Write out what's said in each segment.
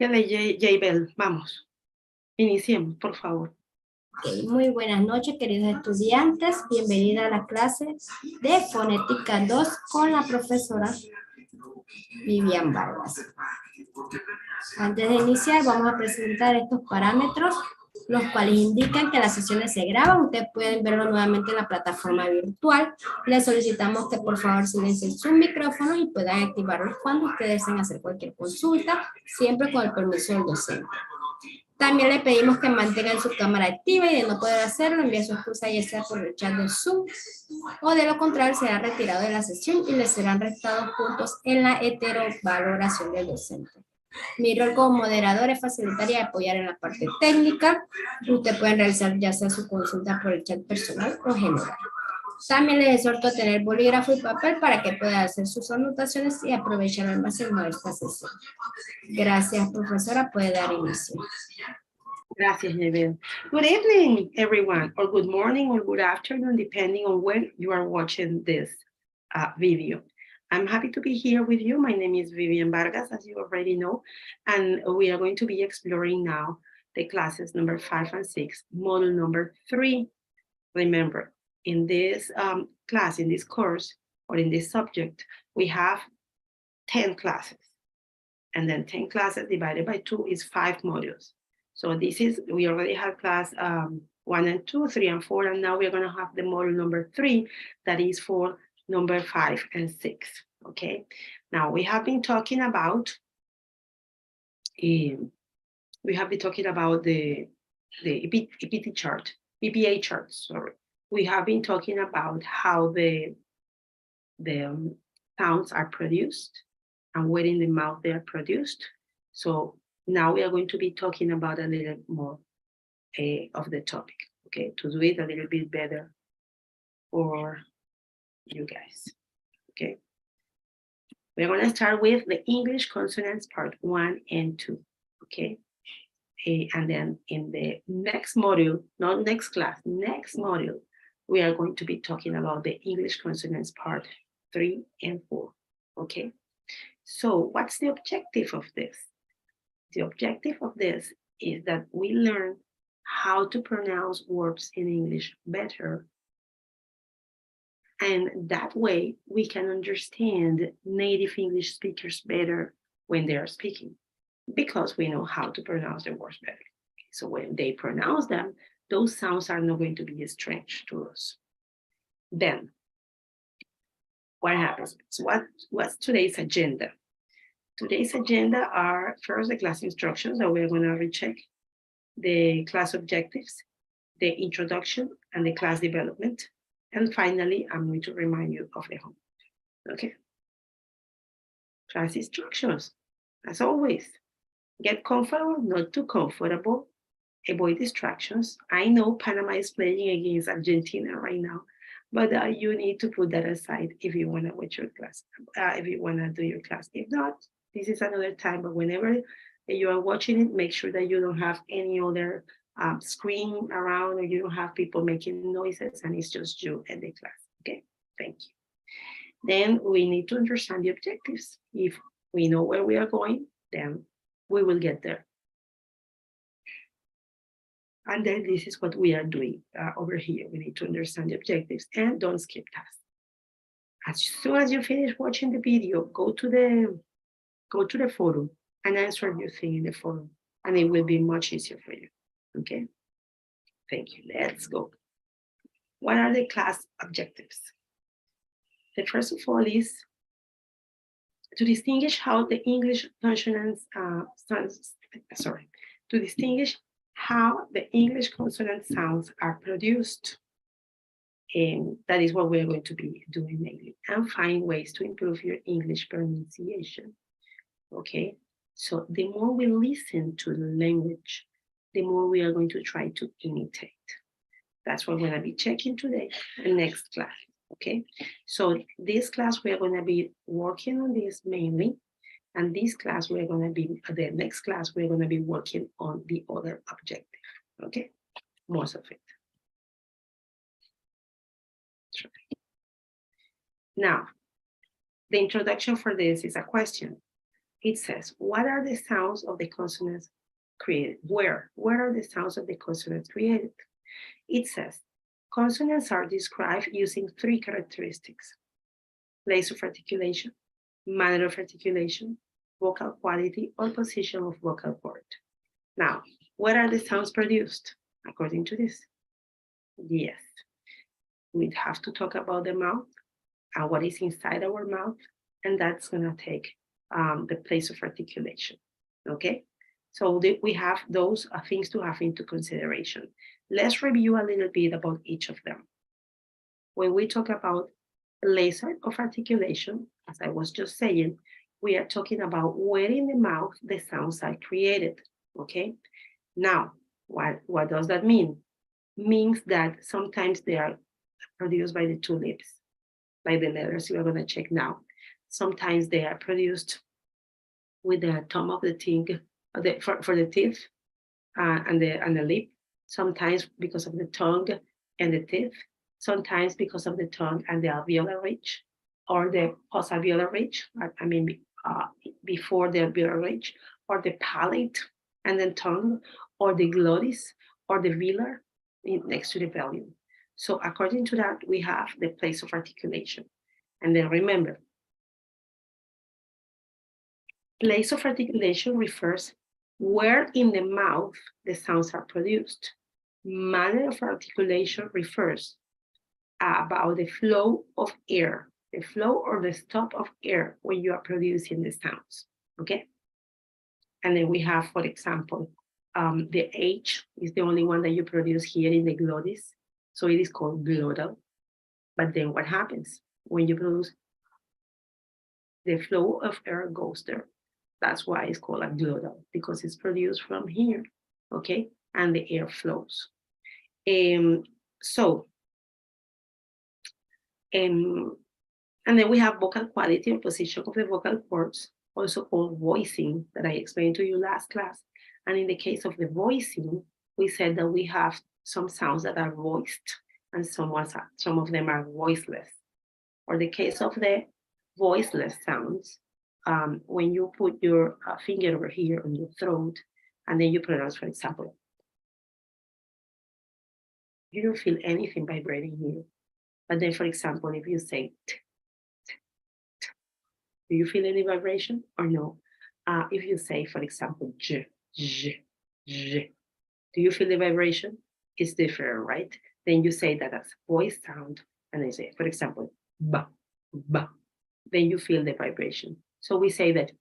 Jaybel, vamos. Iniciemos, por favor. Okay. Muy buenas noches, queridos estudiantes. Bienvenida a la clase de Fonética 2 con la profesora Vivian Vargas. Antes de iniciar, vamos a presentar estos parámetros, los cuales indican que las sesiones se graban. Ustedes pueden verlo nuevamente en la plataforma virtual. Les solicitamos que por favor silencien sus micrófonos y puedan activarlos cuando ustedes deseen hacer cualquier consulta, siempre con el permiso del docente. También le pedimos que mantengan su cámara activa y de no poder hacerlo, envíe su excusa ya sea por el chat de Zoom o de lo contrario será retirado de la sesión y les serán restados puntos en la heterovaloración del docente. Mi rol como moderador es facilitar y apoyar en la parte técnica. Usted puede realizar ya sea su consulta por el chat personal o general. También les exhorto a tener bolígrafo y papel para que pueda hacer sus anotaciones y aprovechar al máximo esta sesión. Gracias, profesora. Puede dar inicio. Gracias, Jaybel. Good evening, everyone, or good morning or good afternoon, depending on when you are watching this video. I'm happy to be here with you. My name is Vivian Vargas, as you already know, and we are going to be exploring now the classes number 5 and 6, module number 3. Remember, in this class, in this course, or in this subject, we have 10 classes. And then 10 classes divided by 2 is 5 modules. So this is, we already have class 1 and 2, 3 and 4, and now we're going to have the module number 3, that is for number 5 and 6. Okay. Now we have been talking about the EPT chart, EPA chart. Sorry. We have been talking about how the sounds are produced and where in the mouth they are produced. So now we are going to be talking about a little more of the topic, okay, to do it a little bit better for you guys, okay. We're going to start with the English consonants part 1 and 2, okay. And then in the next module, not next class, next module, we are going to be talking about the English consonants part 3 and 4, okay. So what's the objective of this? The objective of this is that we learn how to pronounce words in English better. And that way we can understand native English speakers better when they are speaking, because we know how to pronounce the words better. So when they pronounce them, those sounds are not going to be strange to us. Then, what happens? So what's today's agenda? Today's agenda are first the class instructions that we're going to recheck, the class objectives, the introduction, and the class development. And finally, I'm going to remind you of the homework. Okay. Class instructions, as always. Get comfortable, not too comfortable. Avoid distractions. I know Panama is playing against Argentina right now, but you need to put that aside if you want to watch your class, if you want to do your class. If not, this is another time, but whenever you are watching it, make sure that you don't have any other screen around, or you don't have people making noises, and it's just you and the class. Okay, thank you. Then we need to understand the objectives. If we know where we are going, then we will get there. And then this is what we are doing over here. We need to understand the objectives and don't skip tasks. As soon as you finish watching the video, go to the forum and answer your thing in the forum, and it will be much easier for you. Okay, thank you. Let's go. What are the class objectives? The first of all is to distinguish how the English consonants to distinguish how the English consonant sounds are produced. And that is what we're going to be doing mainly, and find ways to improve your English pronunciation. Okay, so the more we listen to the language, the more we are going to try to imitate. That's what we're going to be checking today and next class. Okay, so this class we are going to be working on this mainly, and this class we're going to be, the next class we're going to be working on the other objective. Okay, most of it. Now, the introduction for this is a question. It says, what are the sounds of the consonants created? Where are the sounds of the consonants created? It says, consonants are described using 3 characteristics: place of articulation, manner of articulation, vocal quality, or position of vocal cord. Now, what are the sounds produced according to this? Yes, we have to talk about the mouth and what is inside our mouth, and that's gonna take the place of articulation, okay? So we have those things to have into consideration. Let's review a little bit about each of them. When we talk about place of articulation, as I was just saying, we are talking about where in the mouth the sounds are created, okay? Now, what does that mean? Means that sometimes they are produced by the 2 lips, like the letters we are gonna check now. Sometimes they are produced with the tongue of the tongue, for the teeth and the lip. Sometimes because of the tongue and the teeth. Sometimes because of the tongue and the alveolar ridge, or the post-alveolar ridge. I mean, before the alveolar ridge, or the palate and then tongue, or the glottis, or the velar next to the velum. So according to that, we have the place of articulation. And then remember, place of articulation refers where in the mouth the sounds are produced. Manner of articulation refers about the flow of air, the flow or the stop of air when you are producing the sounds, okay? And then we have, for example, the H is the only one that you produce here in the glottis, so it is called glottal. But then what happens when you produce? The flow of air goes there. That's why it's called a glottal, because it's produced from here, okay? And the air flows. And then we have vocal quality or position of the vocal cords, also called voicing, that I explained to you last class. And in the case of the voicing, we said that we have some sounds that are voiced and some of them are voiceless. Or the case of the voiceless sounds, when you put your finger over here on your throat and then you pronounce, for example, you don't feel anything vibrating here. But then, for example, if you say t, do you feel any vibration or no? If you say, for example, j, j, j, do you feel the vibration? It's different, right? Then you say that as voice sound, and then say, for example, ba, ba. Then you feel the vibration. So we say that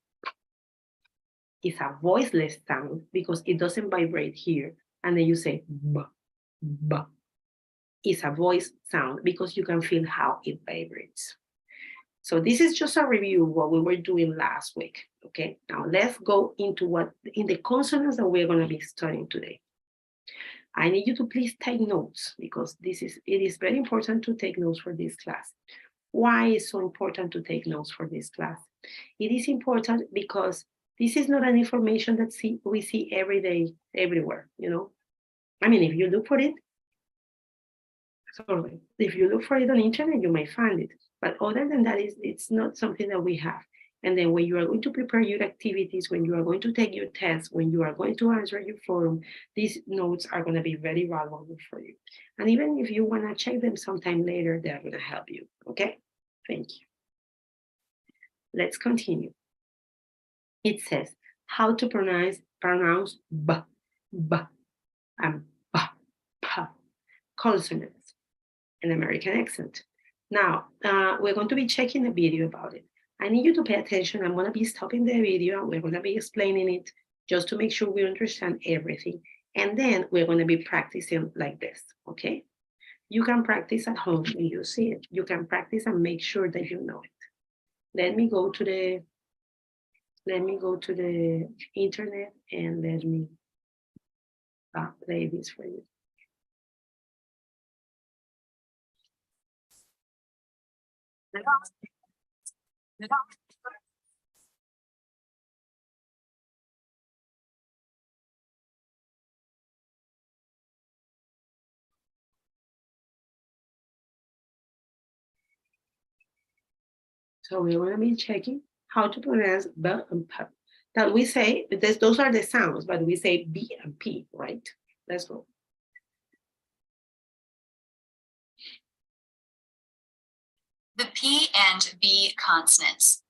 it's a voiceless sound because it doesn't vibrate here. And then you say ba, ba. It's a voice sound because you can feel how it vibrates. So this is just a review of what we were doing last week, okay? Now let's go into in the consonants that we're gonna be studying today. I need you to please take notes because it is very important to take notes for this class. Why is so important to take notes for this class? It is important because this is not an information that we see every day, everywhere, you know? I mean, if you look for it, sorry, if you look for it on the internet, you may find it. But other than that, it's not something that we have. And then when you are going to prepare your activities, when you are going to take your tests, when you are going to answer your forum, these notes are going to be very valuable for you. And even if you want to check them sometime later, they're going to help you, okay? Thank you. Let's continue. It says how to pronounce b, b, and b, p, consonants, an American accent. Now, we're going to be checking a video about it. I need you to pay attention. I'm going to be stopping the video and we're going to be explaining it just to make sure we understand everything. And then we're going to be practicing like this, okay? You can practice at home when you see it. You can practice and make sure that you know it. Let me go to the internet and let me play this for you. So we're going to be checking how to pronounce B and P. That we say, those are the sounds, but we say B and P, right? Let's go. The P and B consonants.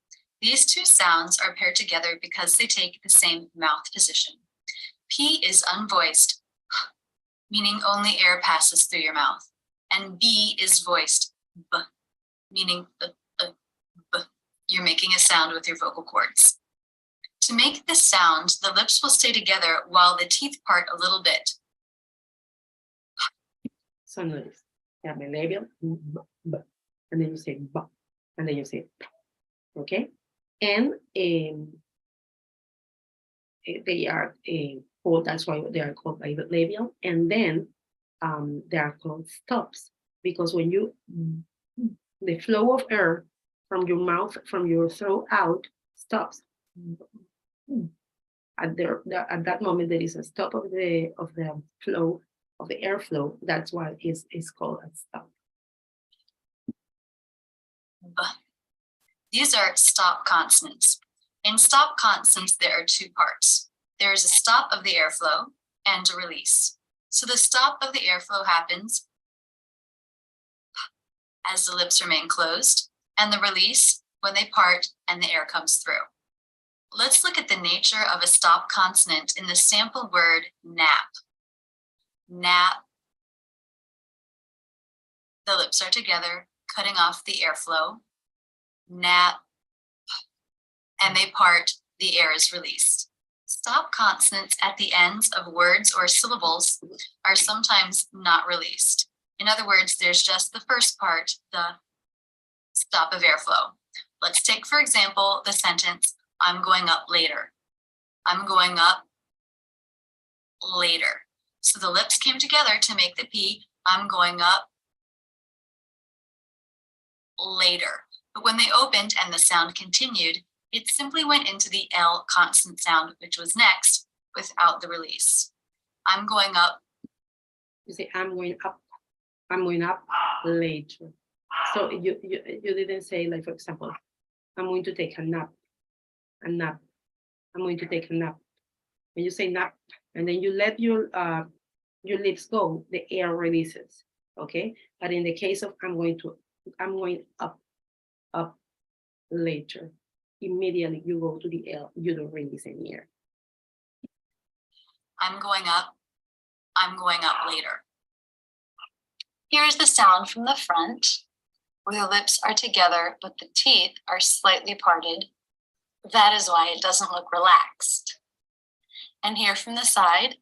These two sounds are paired together because they take the same mouth position. P is unvoiced, meaning only air passes through your mouth. And B is voiced, B, meaning B. You're making a sound with your vocal cords. To make this sound, the lips will stay together while the teeth part a little bit. So notice, you have a labial, B, B, and then you say B, and then you say P, okay? And they are called, that's why they are called labial, and then they are called stops, because when you, the flow of air from your mouth, from your throat out, stops. At that moment, there is a stop of the flow, of the airflow. That's why it's called a stop. B. These are stop consonants. In stop consonants, there are two parts. There is a stop of the airflow and a release. So the stop of the airflow happens as the lips remain closed, and the release when they part and the air comes through. Let's look at the nature of a stop consonant in the sample word nap. Nap. The lips are together, cutting off the airflow. Nap. And they part, the air is released. Stop consonants at the ends of words or syllables are sometimes not released. In other words, there's just the first part, the stop of airflow. Let's take, for example, the sentence, I'm going up later. I'm going up later. So the lips came together to make the P, I'm going up later. But when they opened and the sound continued, it simply went into the L consonant sound, which was next, without the release. I'm going up. You say, I'm going up later. So you didn't say, like, for example, I'm going to take a nap. I'm going to take a nap. When you say nap, and then you let your lips go, the air releases, okay? But in the case of I'm going up later, immediately you go to the L, you don't release any air. I'm going up later. Here's the sound from the front, where the lips are together, but the teeth are slightly parted. That is why it doesn't look relaxed. And here from the side,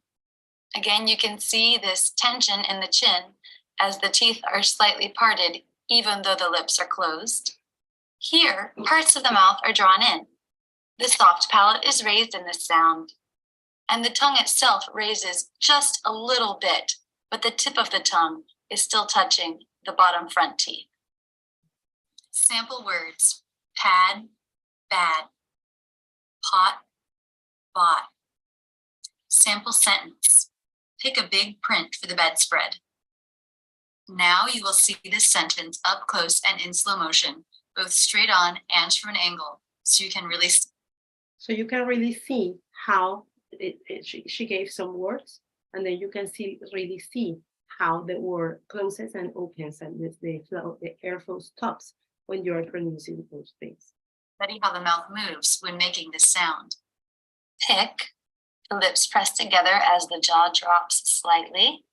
again, you can see this tension in the chin as the teeth are slightly parted, even though the lips are closed. Here, parts of the mouth are drawn in. The soft palate is raised in this sound, and the tongue itself raises just a little bit, but the tip of the tongue is still touching the bottom front teeth. Sample words, pad, bad, pot, bought. Sample sentence, pick a big print for the bedspread. Now you will see this sentence up close and in slow motion, both straight on and from an angle, so you can really see. So you can really see how she gave some words, and then you can really see how the word closes and opens, and the airflow stops when you are pronouncing those things. Study how the mouth moves when making this sound. Pick, the lips pressed together as the jaw drops slightly.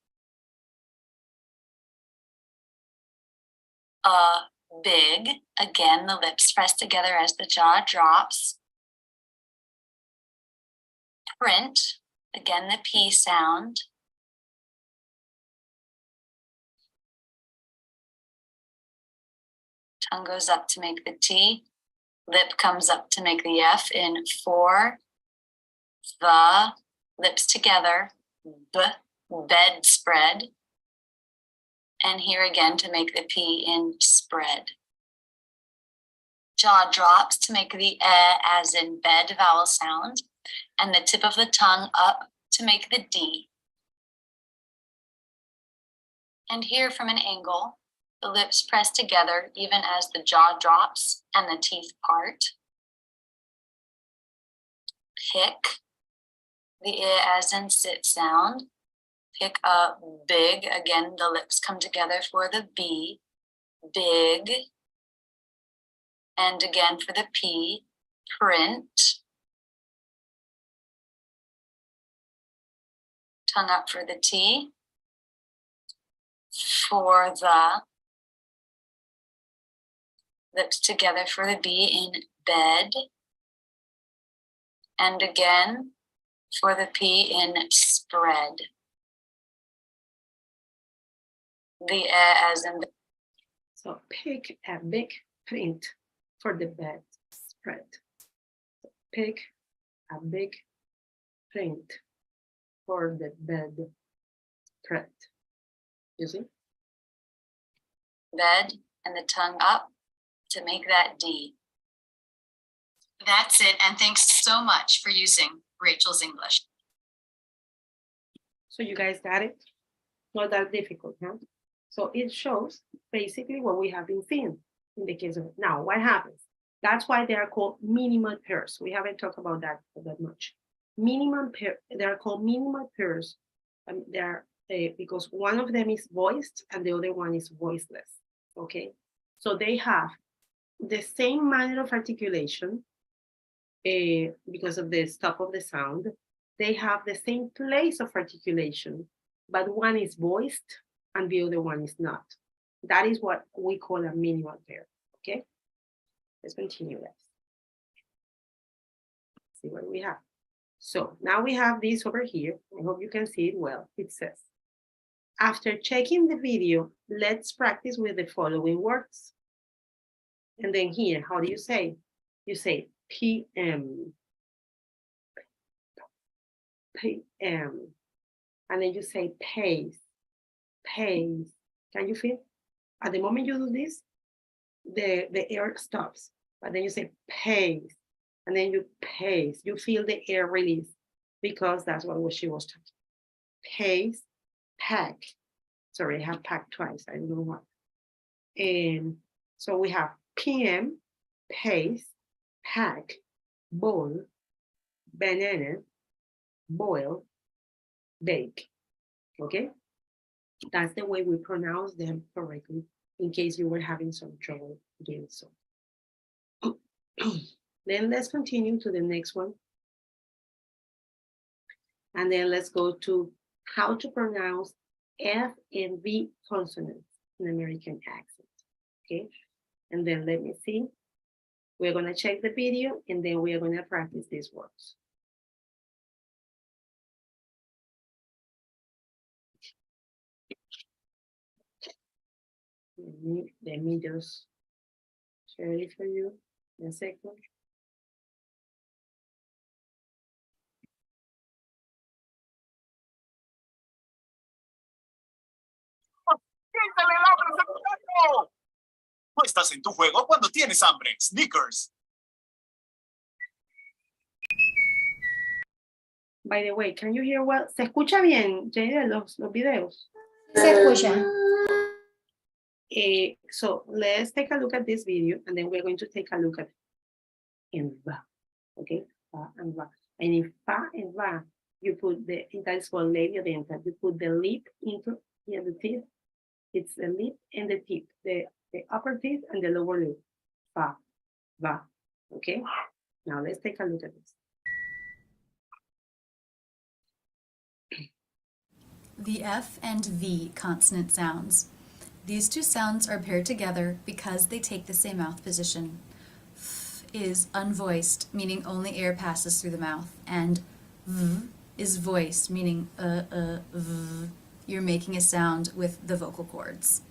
Big, again, the lips pressed together as the jaw drops. Print, again, the P sound. Tongue goes up to make the T. Lip comes up to make the F in for, the, lips together, B, bedspread. And here again to make the P in spread. Jaw drops to make the E as in bed vowel sound, and the tip of the tongue up to make the D. And here from an angle, the lips press together even as the jaw drops and the teeth part. pick, the I as in sit sound. Pick up big, again, the lips come together for the B, big. And again for the P, print. Tongue up for the T. For the lips together for the B in bed. And again for the P in spread. The as in. So pick a big print for the bed spread. Pick a big print for the bed spread. You see? Bed and the tongue up to make that D. That's it, and thanks so much for using Rachel's English. So you guys got it? Not that difficult, huh? So it shows basically what we have been seeing in the case of it. Now, what happens? That's why they are called minimal pairs. We haven't talked about that much. Minimum pair, they are called minimal pairs. They are because one of them is voiced and the other one is voiceless. Okay, so they have the same manner of articulation because of the stop of the sound. They have the same place of articulation, but one is voiced and the other one is not. That is what we call a minimal pair. Okay, let's continue this. See what we have. So now we have this over here. I hope you can see it well. It says, after checking the video, let's practice with the following words. And then here, how do you say? You say PM, PM, and then you say pace, pace. Can you feel? At the moment you do this, the air stops, but then you say pace, and then you pace. You feel the air release because that's what she was talking. Pace, pack. Sorry, I have packed twice. I don't know what. And so we have PM, pace, pack, bowl, banana, boil, bake. Okay? That's the way we pronounce them correctly, in case you were having some trouble doing so. Then let's continue to the next one. And then let's go to how to pronounce F and V consonants in American accent. Okay? And then let me see. We're going to check the video and then we are going to practice these words. Let me just share it for you in a second. No estás en tu juego cuando tienes hambre. Snickers. By the way, can you hear well? ¿Se escucha bien, Jade, los videos? Se escucha. So let's take a look at this video and then we're going to take a look at and va. Okay, fa and va. And in fa and va, you put the, that is called labio dental. You put the lip into here, the teeth. It's the lip and the tip, the upper teeth and the lower lip. Fa, va. Okay, now let's take a look at this. The F and V consonant sounds. These two sounds are paired together because they take the same mouth position. F is unvoiced, meaning only air passes through the mouth, and V is voiced, meaning V. You're making a sound with the vocal cords.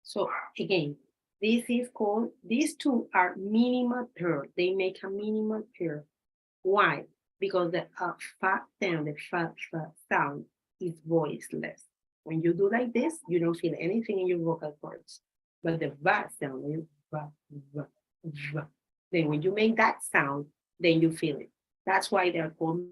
So again, this is called, these two are minimal pair. They make a minimal pair. Why? Because the fa sound, the fa sound is voiceless. When you do like this, you don't feel anything in your vocal cords. But the va sound, you va, va, va. Then when you make that sound, then you feel it. That's why they're called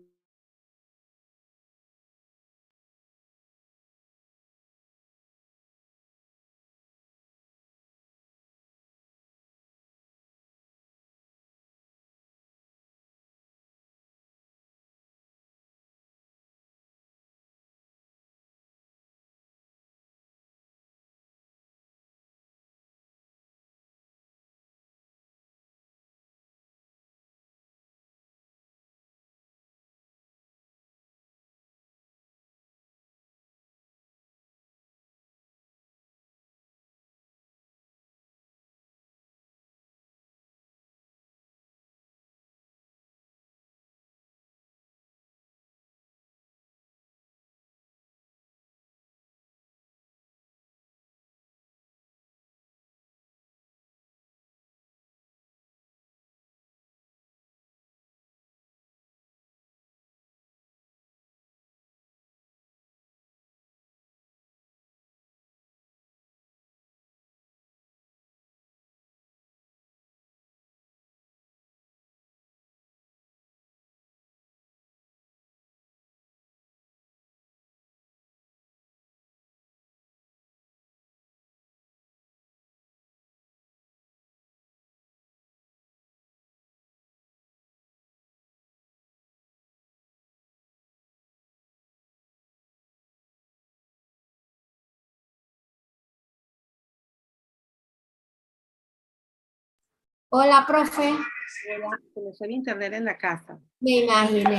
Hola, profe. Hola, se me fue el internet en la casa. Me imaginé.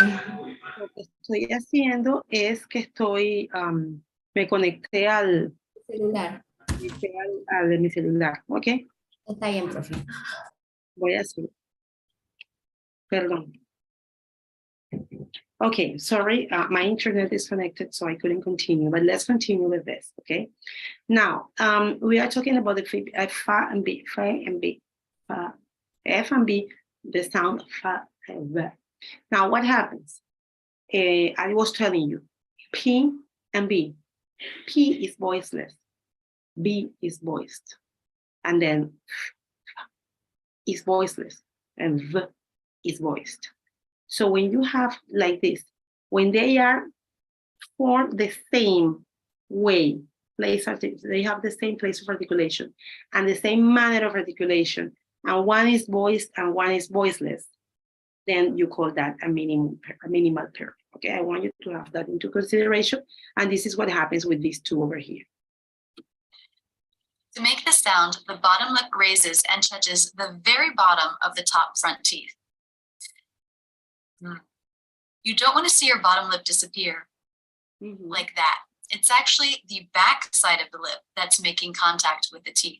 Lo que estoy haciendo es que me conecté Celular. de mi celular, ¿ok? Está bien, profe. Voy a hacer, perdón. Okay, sorry, my internet is connected, so I couldn't continue, but let's continue with this, okay? Now, we are talking about the fa and b, F and B, the sound fa and b. Now, what happens? I was telling you, P and B. P is voiceless, B is voiced, and then is voiceless, and V is voiced. So when you have like this, when they are formed the same way, they have the same place of articulation and the same manner of articulation, and one is voiced and one is voiceless, then you call that a minimal pair. Okay, I want you to have that into consideration, and this is what happens with these two over here. To make the sound, the bottom lip raises and touches the very bottom of the top front teeth. You don't want to see your bottom lip disappear like that. It's actually the back side of the lip that's making contact with the teeth.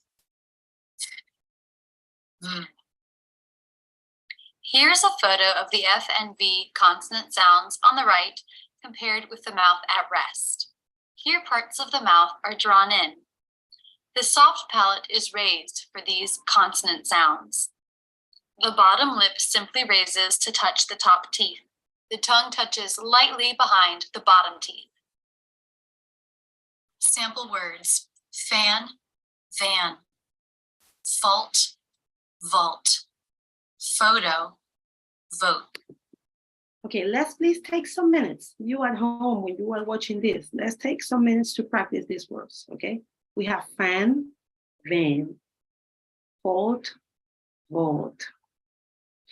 Here's a photo of the F and V consonant sounds on the right compared with the mouth at rest. Here parts of the mouth are drawn in. The soft palate is raised for these consonant sounds. The bottom lip simply raises to touch the top teeth. The tongue touches lightly behind the bottom teeth. Sample words: fan, van, fault, vault, photo, vote. Okay, let's please take some minutes. You at home, when you are watching this, let's take some minutes to practice these words, okay? We have fan, van, fault, vault,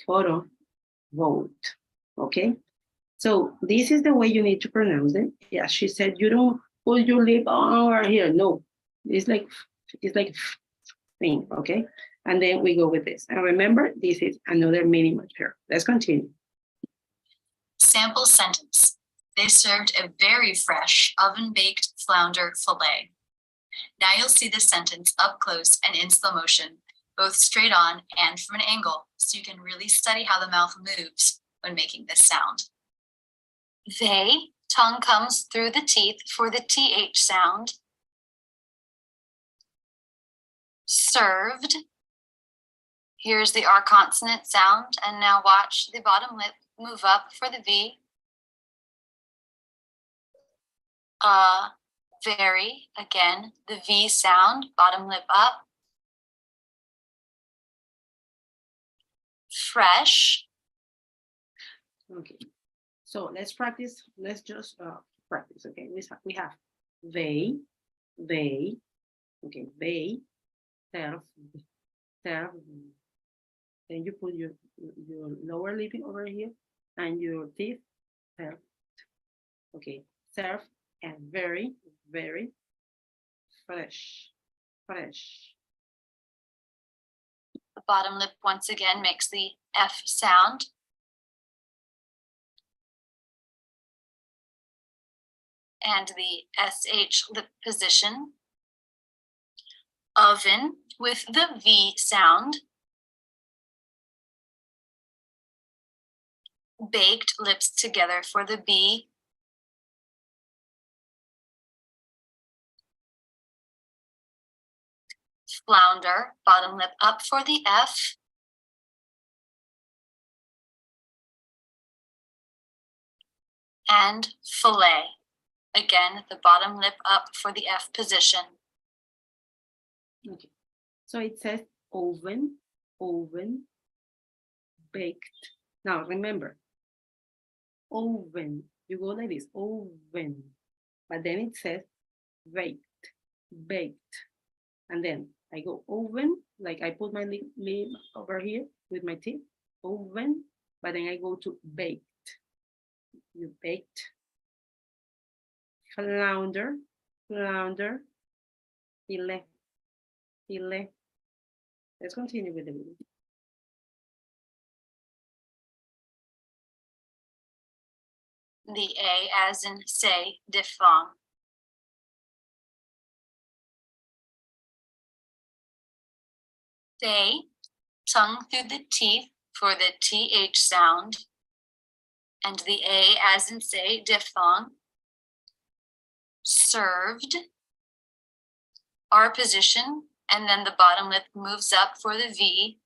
photo, vote, okay? So this is the way you need to pronounce it. Yeah, she said you don't put your lip over here. No, it's like thing, okay? And then we go with this. And remember, this is another minimal pair. Let's continue. Sample sentence: they served a very fresh oven-baked flounder fillet. Now you'll see the sentence up close and in slow motion, both straight on and from an angle, so you can really study how the mouth moves when making this sound. They, tongue comes through the teeth for the TH sound. Served. Here's the R consonant sound, and now watch the bottom lip move up for the V. Very, again, the V sound, bottom lip up. Fresh. Okay, so let's practice. Let's just practice, okay? We have they, okay, they, serve. Then you put your lower lip over here and your teeth, serve. Okay, serve and very, very fresh. The bottom lip once again makes the F sound. And the SH lip position. Oven with the V sound. Baked lips together for the B. Flounder, bottom lip up for the F. And fillet. Again, the bottom lip up for the F position. Okay, so it says oven, baked. Now remember, oven, you go like this, oven, but then it says baked, and then I go oven, like I put my lip over here with my teeth, oven, but then I go to baked. You baked. Flounder, filet. Let's continue with the video. the A as in say, diphthong. Say, tongue through the teeth for the TH sound, and the A as in say, diphthong. Served, R position, and then the bottom lip moves up for the V.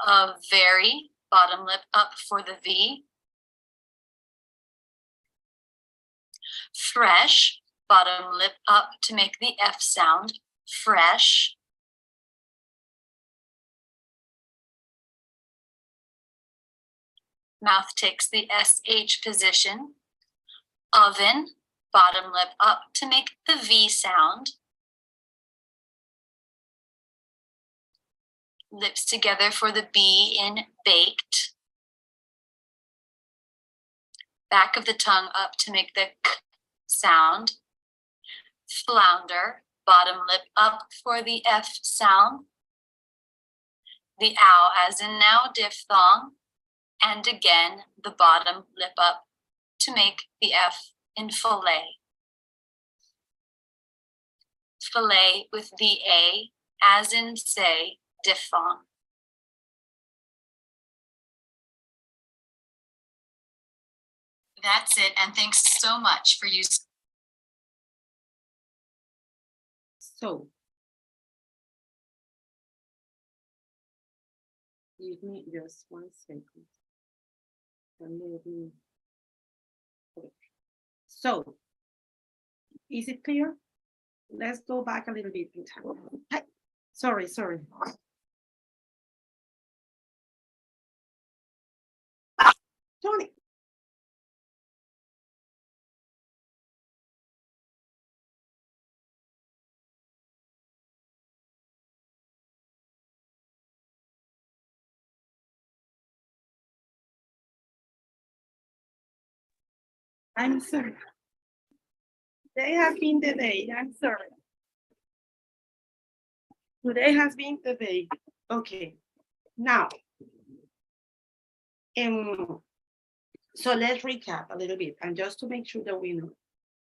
A very, bottom lip up for the V. Fresh, bottom lip up to make the F sound, fresh. Mouth takes the SH position. Oven, bottom lip up to make the V sound. Lips together for the B in baked. Back of the tongue up to make the K sound. Flounder, bottom lip up for the F sound. The ow as in now diphthong. And again, the bottom lip up to make the F in fillet. Fillet with the A as in say, diphthong. That's it, and thanks so much for using. So, give me just 1 second. And let me- okay. So, is it clear? Let's go back a little bit in time. Hi. Sorry. Tony. I'm sorry. Today has been the day. I'm sorry. Today has been the day. Okay. Now, so let's recap a little bit, and just to make sure that we know.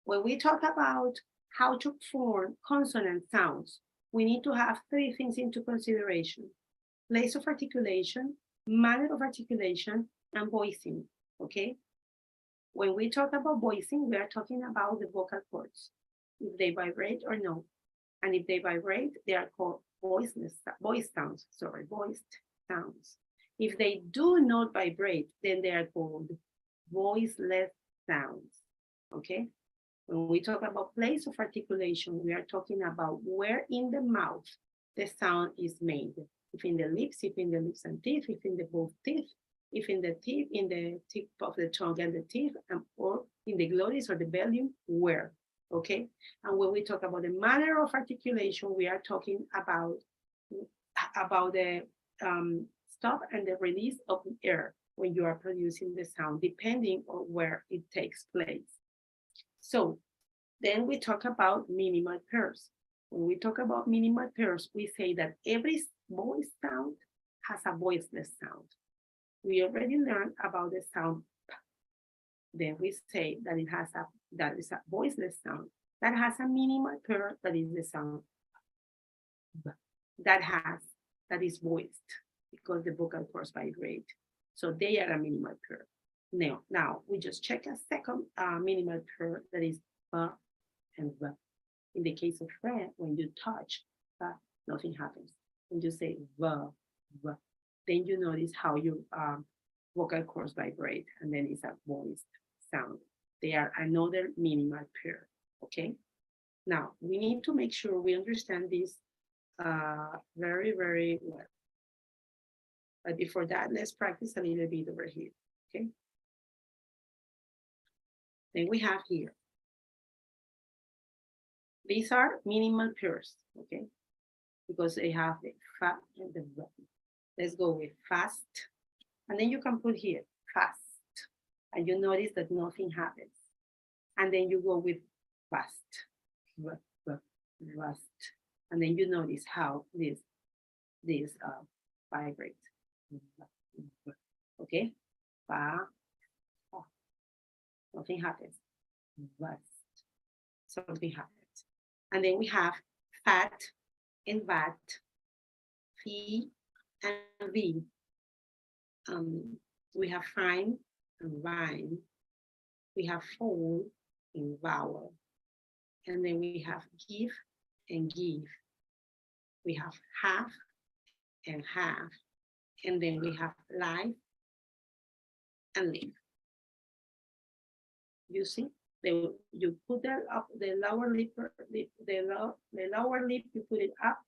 When we talk about how to form consonant sounds, we need to have 3 things into consideration: place of articulation, manner of articulation, and voicing, okay? When we talk about voicing, we are talking about the vocal cords, if they vibrate or no. And if they vibrate, they are called voiced sounds. If they do not vibrate, then they are called voiceless sounds, okay? When we talk about place of articulation, we are talking about where in the mouth the sound is made. If in the lips and teeth, if in the both teeth, if in the teeth, in the tip of the tongue and the teeth, or in the glottis or the velum, where, okay? And when we talk about the manner of articulation, we are talking about the stop and the release of the air when you are producing the sound, depending on where it takes place. So then we talk about minimal pairs. When we talk about minimal pairs, we say that every voice sound has a voiceless sound. We already learned about the sound P. Then we say that that is a voiceless sound that has a minimal pair, that is the sound B, that is voiced because the vocal cords vibrate. So they are a minimal pair. Now we just check a second minimal pair, that is B and V. In the case of Fred, when you touch, nothing happens. When you say V, V, then you notice how your vocal cords vibrate, and then it's a voiced sound. They are another minimal pair, okay? Now, we need to make sure we understand this very, very well. But before that, let's practice a little bit over here, okay? Then we have here. These are minimal pairs, okay? Because they have the fa and the v. Let's go with fast. And then you can put here, fast. And you notice that nothing happens. And then you go with fast, fast. And then you notice how this vibrates. Okay? Ba. Oh. Nothing happens. But something happens. And then we have fat and vat, fee and v. We have fine and vine. We have fold and vowel. And then we have give and give. We have half and half. And then we have life and live. You see, you put the lower lip, the lower lip, you put it up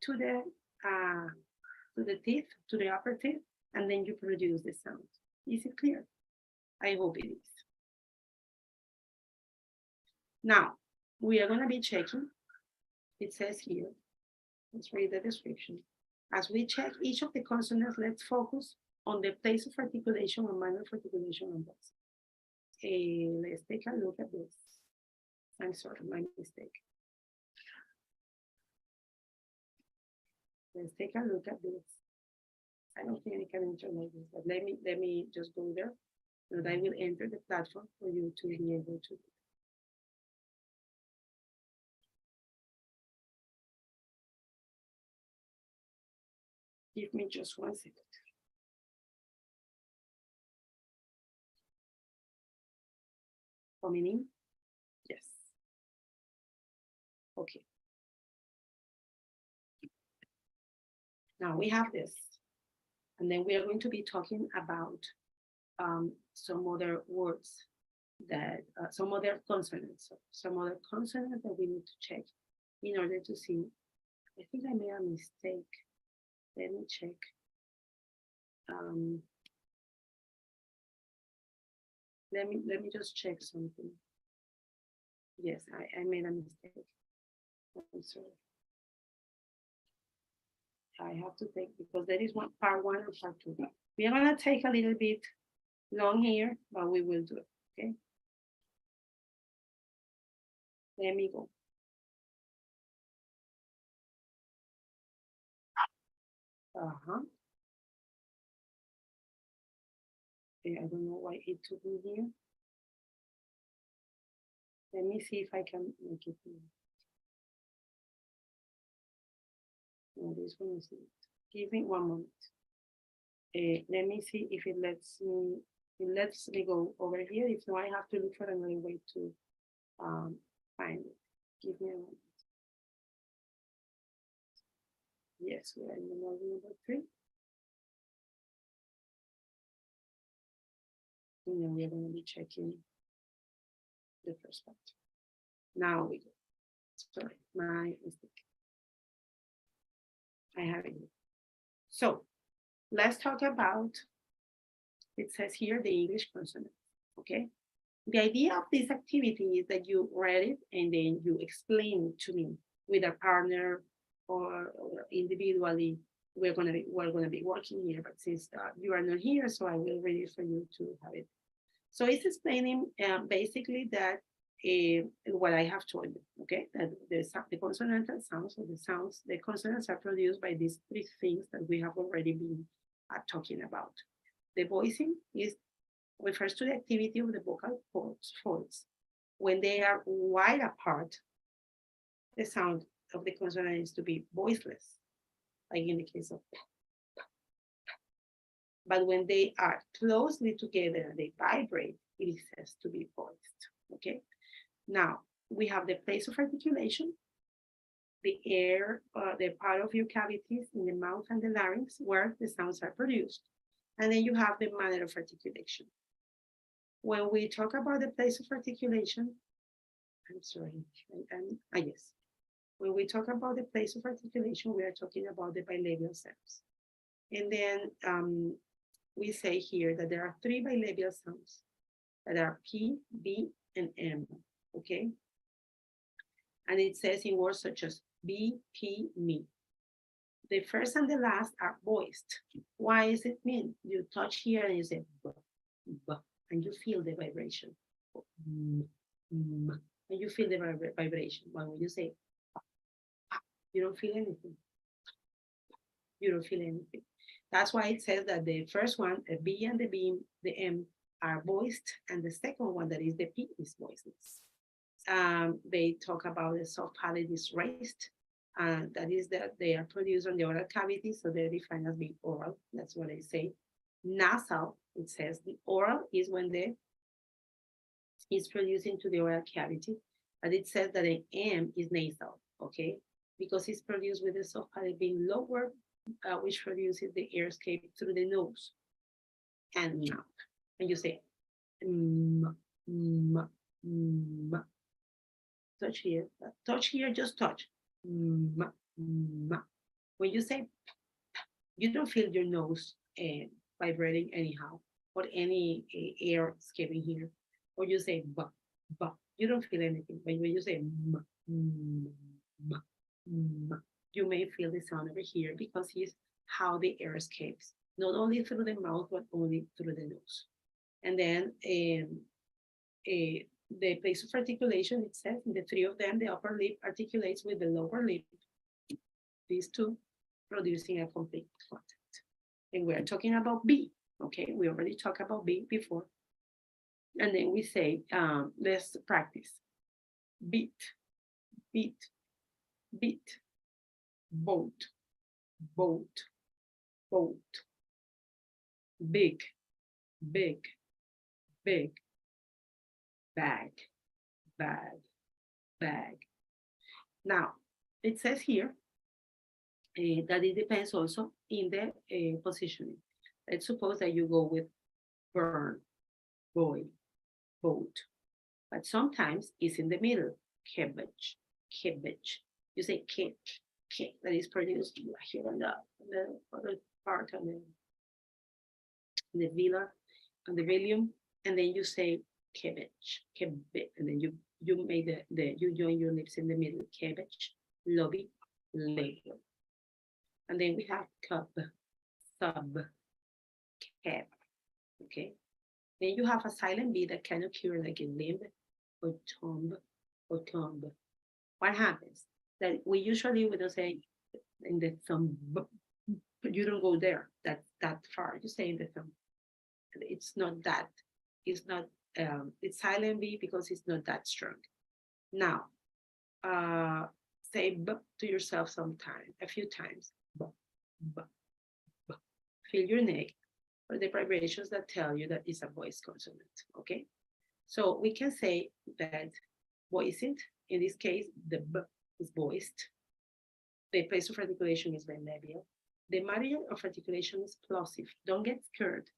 to the teeth, to the upper teeth, and then you produce the sound. Is it clear? I hope it is. Now, we are going to be checking. It says here, let's read the description. As we check each of the consonants, let's focus on the place of articulation and manner of articulation on those. Let's take a look at this. I'm sorry, my mistake. Let's take a look at this. I don't think I can enter like this, but let me just go there, and I will enter the platform for you to be able to. Give me just 1 second. Coming in? Yes. Okay. Now we have this. And then we are going to be talking about some other words that, some other consonants that we need to check in order to see. I think I made a mistake. Let me check. Let me just check something. Yes, I made a mistake. I'm sorry. I have to take, because there is part one and part two. We are gonna take a little bit long here, but we will do it, okay? Let me go. Okay, I don't know why it took me here. Let me see if I can make it here. No, this one is not. Give me 1 moment. Let me see if it lets me go over here. If no, I have to look for another way to find it. Give me a moment. Yes, we are in the module number 3. And then we are going to be checking the first part. Now we go. Sorry, my mistake. I have it. So let's talk about, it says here, the English consonant, okay? The idea of this activity is that you read it and then you explain it to me with a partner or individually. We're gonna be working here, but since you are not here, so I will read it for you to have it. So it's explaining basically that what I have told you, okay? That the consonantal sounds, or the consonants are produced by these 3 things that we have already been talking about. The voicing refers to the activity of the vocal folds. When they are wide apart, the sound of the consonant is to be voiceless, like in the case of p. But when they are closely together and they vibrate, it says to be voiced, okay? Now, we have the place of articulation, the air, the part of your cavities in the mouth and the larynx where the sounds are produced. And then you have the manner of articulation. When we talk about the place of articulation, I'm sorry, yes. When we talk about the place of articulation, we are talking about the bilabial sounds. And then we say here that there are 3 bilabial sounds that are P, B, and M, okay? And it says in words such as B, P, me. The first and the last are voiced. Why does it mean? You touch here and you say, b, b, and you feel the vibration. And you feel the vibration. But when you say, you don't feel anything. You don't feel anything. That's why it says that the first one, the B and the M are voiced, and the second one, that is the P, is voiceless. They talk about the soft palate is raised. That is that they are produced on the oral cavity, so they're defined as being oral. That's what I say. Nasal, it says the oral is when the is produced into the oral cavity, but it says that an M is nasal, okay? Because it's produced with the soft palate being lower, which produces the air escape through the nose and mouth. And you say, touch here, just touch. When you say, you don't feel your nose vibrating anyhow, or any air escaping here. Or you say, you don't feel anything. But when you say, you may feel the sound over here because it's how the air escapes, not only through the mouth, but only through the nose. And then the place of articulation, it says in the three of them, the upper lip articulates with the lower lip, these two producing a complete contact. And we're talking about B, okay? We already talked about B before. And then we say, let's practice. Beat, beat, beat, boat, boat, boat, big, big, big, bag, bag, bag. Now, it says here that it depends also in the positioning. Let's suppose that you go with burn, boy, boat, but sometimes it's in the middle, cabbage, cabbage. You say cake, cake, that is produced here on the other part of the villa, on the volume, and then you say cabbage, cabbage, and then you made you join your lips in the middle, cabbage, lobby, label. And then we have cub, sub, cab, okay? Then you have a silent B that can occur like in limb or tomb or tomb. What happens? That we don't say in the thumb, but you don't go there that far. You say in the thumb. It's not that. It's not. It's silent B because it's not that strong. Now, say b to yourself sometime, a few times. B, b, b. Feel your neck or the vibrations that tell you that it's a voice consonant. Okay. So we can say that voiced. In this case, the b is voiced. The place of articulation is bilabial. The manner of articulation is plosive. Don't get scared.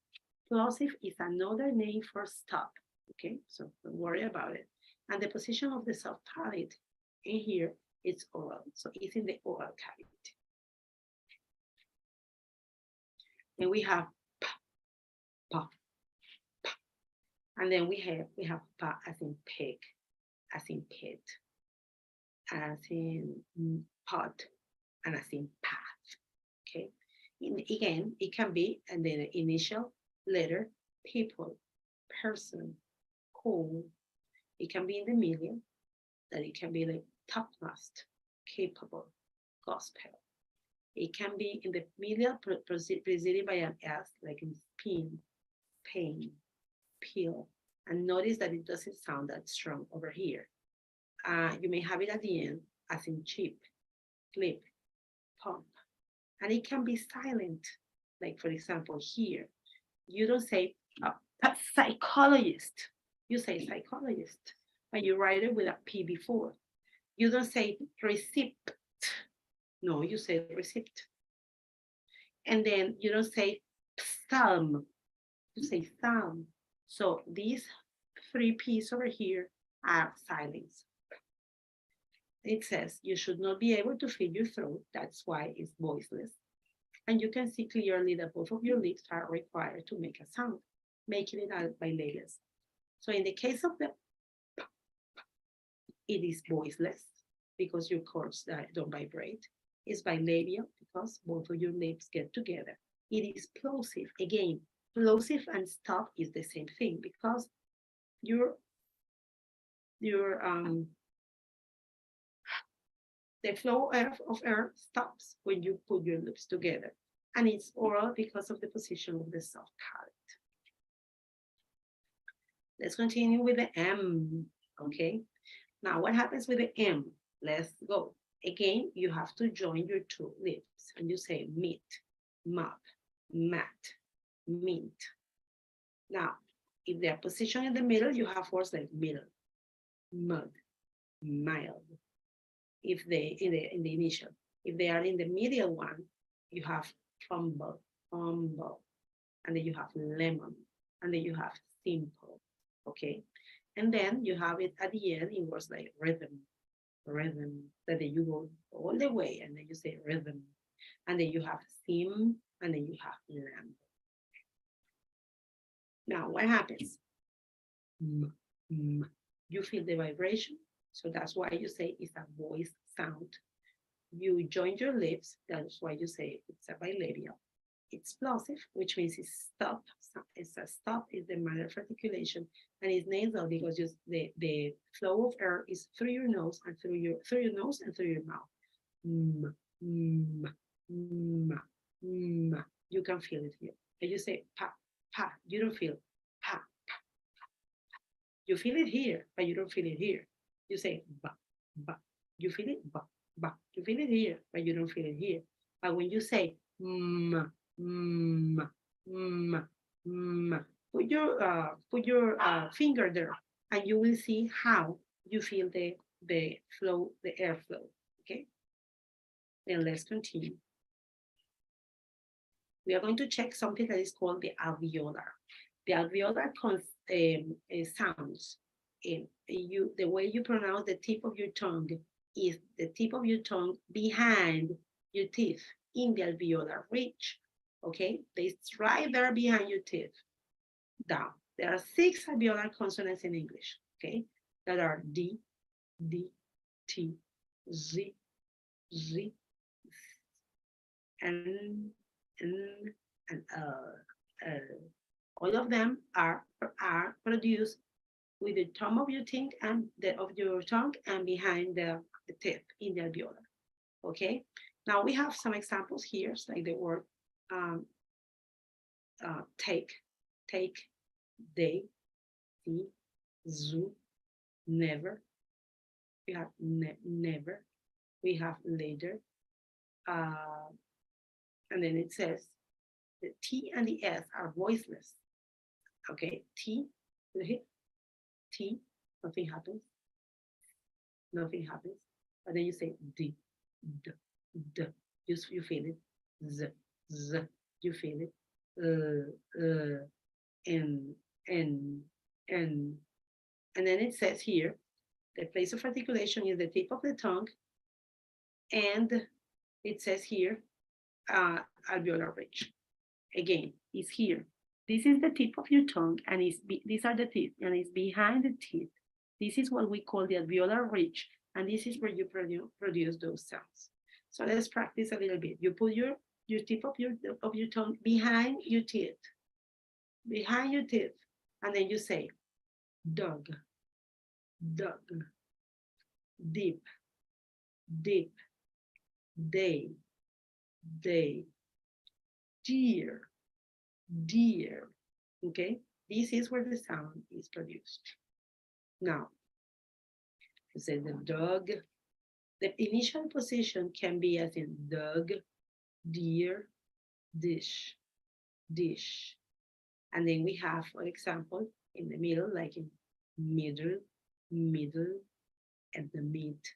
Plosive is another name for stop. Okay, so don't worry about it. And the position of the soft palate in here is oral. So it's in the oral cavity. And we have p, pa, pa. And then we have pa as in pig, as in pit, as in pot, and as in path. Okay. Again, it can be and then the initial letter, people, person, whole. It can be in the middle, that it can be like topmost, capable, gospel. It can be in the middle, preceded by an S, like in spin, pain, peel. And notice that it doesn't sound that strong over here. You may have it at the end, as in chip, clip, pump. And it can be silent, like for example, here. You don't say psychologist. You say psychologist, but you write it with a P before. You don't say receipt. No, you say receipt. And then you don't say psalm. You say psalm. So these three P's over here are silence. It says you should not be able to feel your throat. That's why it's voiceless. And you can see clearly that both of your lips are required to make a sound, making it out bilabial. So in the case of the p, it is voiceless because your cords don't vibrate. It's bilabial because both of your lips get together. It is plosive. Again, plosive and stop is the same thing because the flow of air stops when you put your lips together. And it's oral because of the position of the soft palate. Let's continue with the M, okay? Now, what happens with the M? Let's go. Again, you have to join your two lips and you say meat, mop, mat, mint. Now, if they are positioned in the middle, you have words like middle, mud, mild. If they in the initial, if they are in the medial one, you have fumble, fumble, and then you have lemon, and then you have simple, okay? And then you have it at the end in words like rhythm, rhythm, that then you go all the way, and then you say rhythm, and then you have sim, and then you have lamb. Now, what happens? You feel the vibration, so that's why you say it's a voice sound. You join your lips, that's why you say it's a bilabial. It's plosive, which means it's stop. It's a stop is the manner of articulation, and it's nasal because just the flow of air is through your nose and through your nose and through your mouth. You can feel it here. And you say pa pa. You don't feel pa pa. You feel it here, but you don't feel it here. You say ba ba. You feel it ba ba. You feel it here, but you don't feel it here. But when you say put your finger there, and you will see how you feel the flow, the airflow. Okay. Then let's continue. We are going to check something that is called the alveolar. The alveolar sounds. The way you pronounce the tip of your tongue is the tip of your tongue behind your teeth in the alveolar ridge. Okay, it's right there behind your teeth. Down. There are 6 alveolar consonants in English. Okay, that are D, D, T, Z, Z, and all of them are produced with the top of your tongue and behind the teeth in the alveolar. Okay. Now we have some examples here, like the word take, they, see, zoo, never. We have never. We have later. And then it says the T and the S are voiceless. Okay, T, T, nothing happens. Nothing happens. But then you say D, D, D. You feel it. Z, Z. You feel it. N. And then it says here, the place of articulation is the tip of the tongue, and it says here, alveolar ridge. Again, it's here. This is the tip of your tongue, and these are the teeth, and it's behind the teeth. This is what we call the alveolar ridge, and this is where you produce those sounds. So let's practice a little bit. You put your tip of your tongue behind your teeth, and then you say dog, dog, deep, deep, day, day, dear, dear. Okay, this is where the sound is produced. Now, you say the dog. The initial position can be as in dog, deer, dish, dish. And then we have, for example, in the middle, like in middle, middle, and the meat,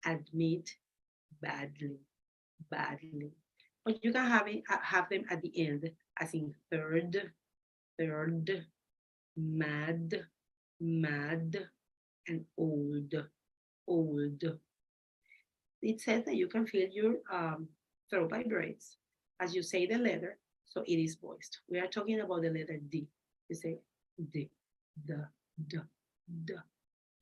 admit, badly, badly. But you can have them at the end, as in third, mad, mad, and old, old. It says that you can feel your throat vibrates as you say the letter, so it is voiced. We are talking about the letter D. You say D, D, D, D.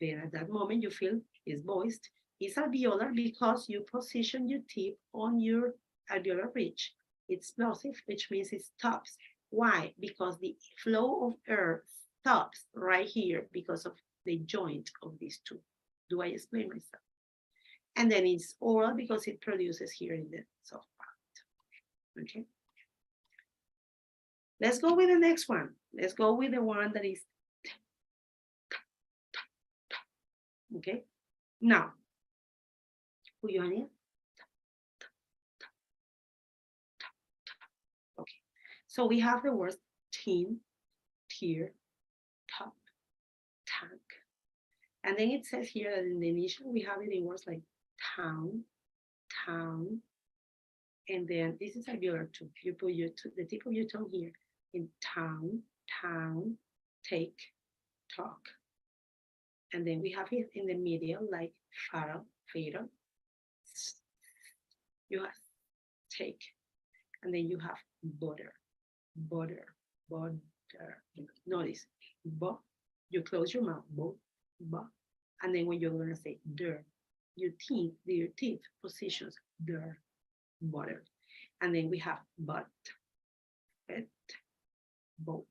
Then at that moment you feel it's voiced. It's alveolar because you position your tip on your alveolar ridge. It's plosive, which means it stops. Why? Because the flow of air stops right here because of the joint of these two. Do I explain myself? And then it's oral because it produces here in the soft part. Okay. Let's go with the next one. Let's go with the one that is okay. Now, put your hand in. Okay. So we have the words tin, tier, top, tank. And then it says here that in the initial we have it in words like town, town. And then this is alveolar too. You put the tip of your tongue here in town, town, take, talk. And then we have it in the medial like fatal, fatal. You have take. And then you have border, border, border. Notice, bo, you close your mouth, bo, bo. And then when you're gonna say der, your teeth positions der, border. And then we have but, et, boat.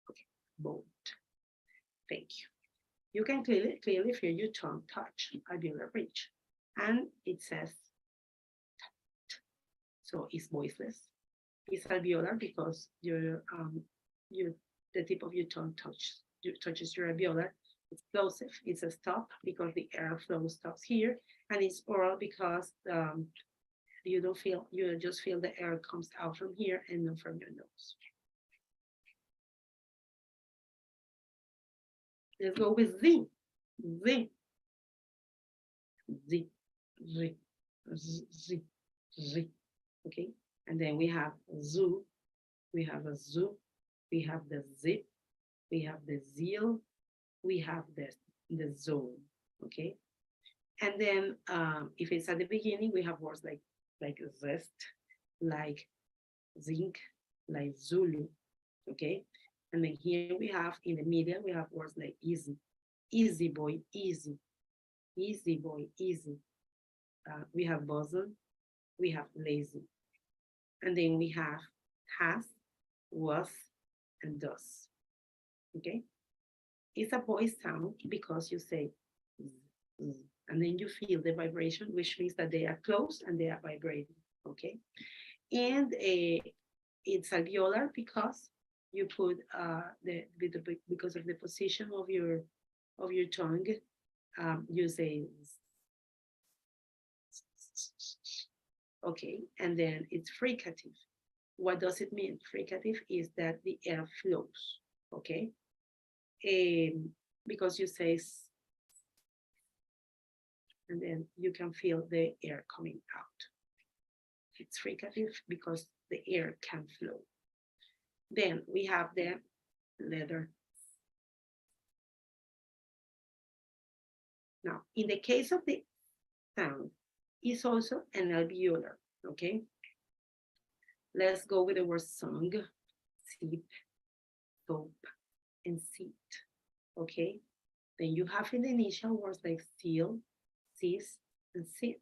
Okay, boat. Thank you. You can clearly feel your tongue touch alveolar bridge. And it says, so it's voiceless. It's alveolar because the tip of your tongue touches your alveolar. It's plosive. It's a stop because the airflow stops here, and it's oral because you just feel the air comes out from here and not from your nose. Let's go with Z. Z. Z. Z. Z. Z. Z. Okay. And then we have zoo. We have a zoo. We have the zip. We have the zeal. We have the zone. Okay. And then if it's at the beginning, we have words like zest, like zinc, like Zulu. Okay. And then here we have in the middle, we have words like easy, easy boy, easy, easy boy, easy. We have bosom, we have lazy. And then we have has, was, and does. Okay? It's a voice sound because you say, and then you feel the vibration, which means that they are close and they are vibrating. Okay? And it's alveolar because you put because of the position of your tongue, you say okay, and then it's fricative. What does it mean? Fricative is that the air flows, okay? Because you say and then you can feel the air coming out. It's fricative because the air can flow. Then we have the letter. Now, in the case of the sound, it's also an alveolar, okay? Let's go with the word song, sip, soap, and seat, okay? Then you have in the initial words like seal, cease, and sit,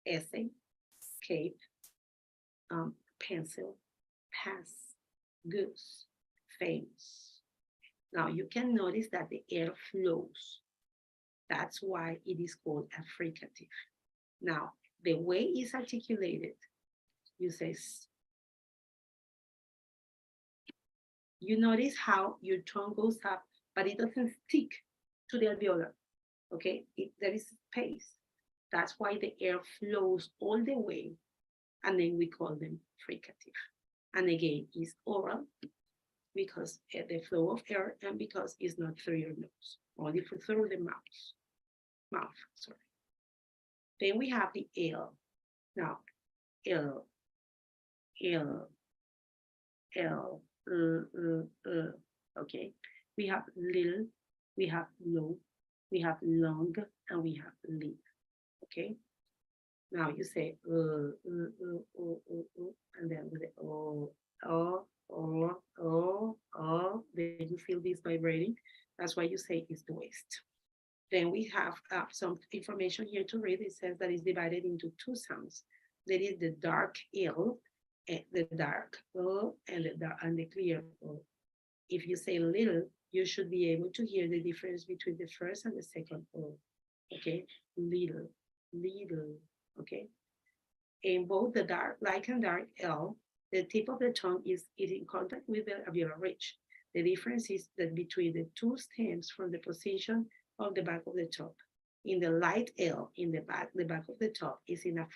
essay, cape, pencil, pass, goose, famous. Now you can notice that the air flows. That's why it is called a fricative. Now, the way it's articulated, you say, you notice how your tongue goes up, but it doesn't stick to the alveolar, okay? There is space. That's why the air flows all the way, and then we call them fricative. And again, it's oral because the flow of air and because it's not through your nose, only through the mouth, sorry. Then we have the L. Now, L, okay. We have little, we have low, we have long, and we have live, okay? Now you say, and then with the then you feel this vibrating. That's why you say it's the waist. Then we have some information here to read. It says that it's divided into two sounds. There is the dark L, the dark O, and the clear O. If you say little, you should be able to hear the difference between the first and the second O. Okay, little, okay. In both the dark, light and dark L, the tip of the tongue is in contact with the alveolar ridge. The difference is that between the two stems from the position of the back of the top. In the light L, in the back of the top is in a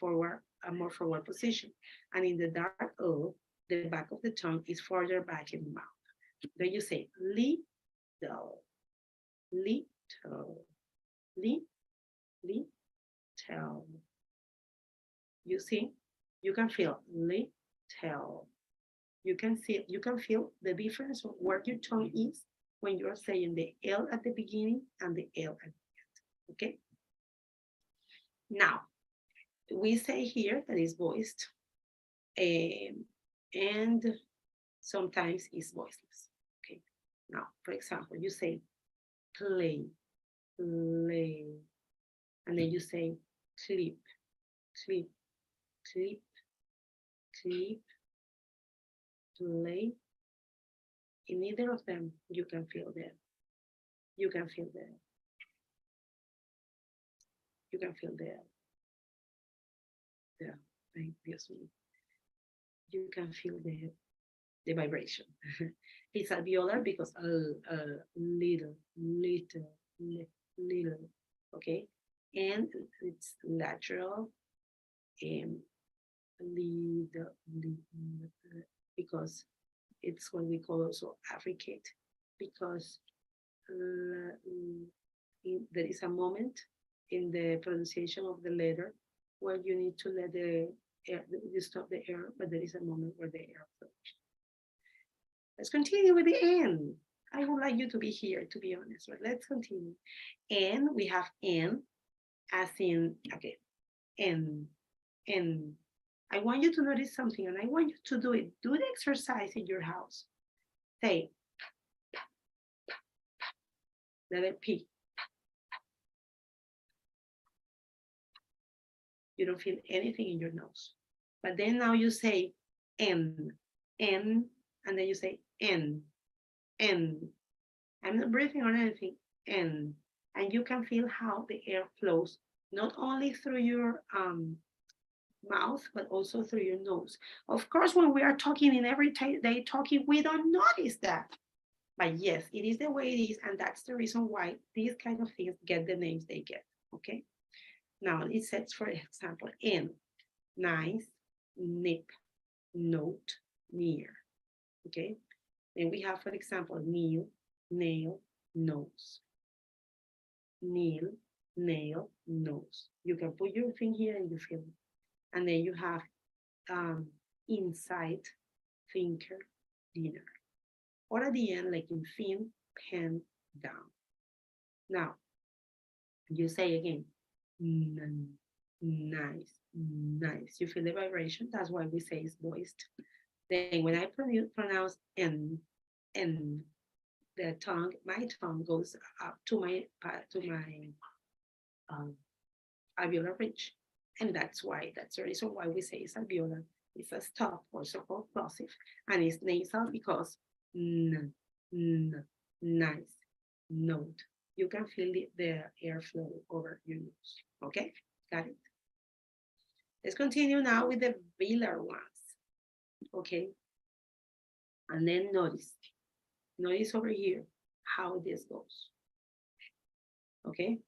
more forward position. And in the dark O, the back of the tongue is further back in the mouth. Then you say little, little, little. You see, you can feel little. You can feel the difference of where your tongue is when you're saying the L at the beginning and the L at the end. Okay. Now, we say here that it's voiced, and sometimes it's voiceless. Okay. Now, for example, you say play, play, and then you say clip, clip, clip, clip, play. In either of them, you can feel that. You can feel that. You can feel that. Yeah, thank you. You can feel the vibration. It's alveolar because little, okay? And it's lateral, little, because it's what we call also affricate, because there is a moment in the pronunciation of the letter where you need to let the air, you stop the air, but there is a moment where the air flows. Let's continue with the N. I would like you to be here, to be honest, but let's continue. N, we have N, as in, okay, N. I want you to notice something, and I want you to do it. Do the exercise in your house. Say, letter P. You don't feel anything in your nose. But then now you say N, and then you say N. I'm not breathing on anything, N. And you can feel how the air flows, not only through your mouth, but also through your nose. Of course, when we are talking in everyday talking, we don't notice that. But yes, it is the way it is, and that's the reason why these kind of things get the names they get, okay? Now it says, for example, N, nice, nip, note, near, okay? Then we have, for example, kneel, nail, nose. Kneel, nail, nose. You can put your thing here and you feel it. And then you have inside, thinker, dinner. Or at the end, like in thin, pen, down. Now, you say again, nice, nice. You feel the vibration. That's why we say it's voiced. Then when I pronounce N, the tongue, my tongue goes up to my alveolar ridge. And that's the reason why we say it's alveolar. It's a stop, also called plosive, and it's nasal because nice, note. You can feel the airflow over your nose. Okay, got it? Let's continue now with the velar ones. Okay, and then notice over here how this goes. Okay,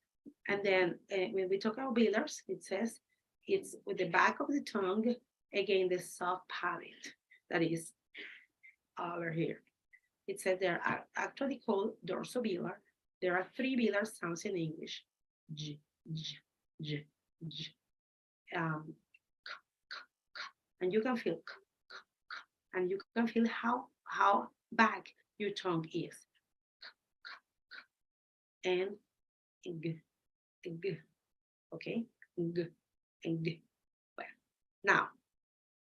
and then when we talk about velars, it says it's with the back of the tongue, again, the soft palate that is over here. It says they're actually called dorsovelar. There are 3 velar sounds in English. J, j, j, j. And you can feel and you can feel how back your tongue is. And g, okay, g, and g. Well, now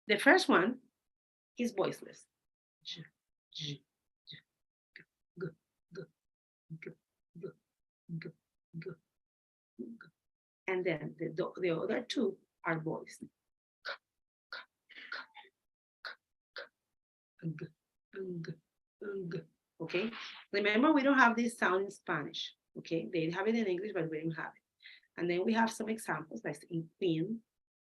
the first one is voiceless. J, j, j, g, g, g, g, g, g, g, g. And then the other 2 are voiced. Okay, remember we don't have this sound in Spanish. Okay, they have it in English, but we don't have it. And then we have some examples like in thin,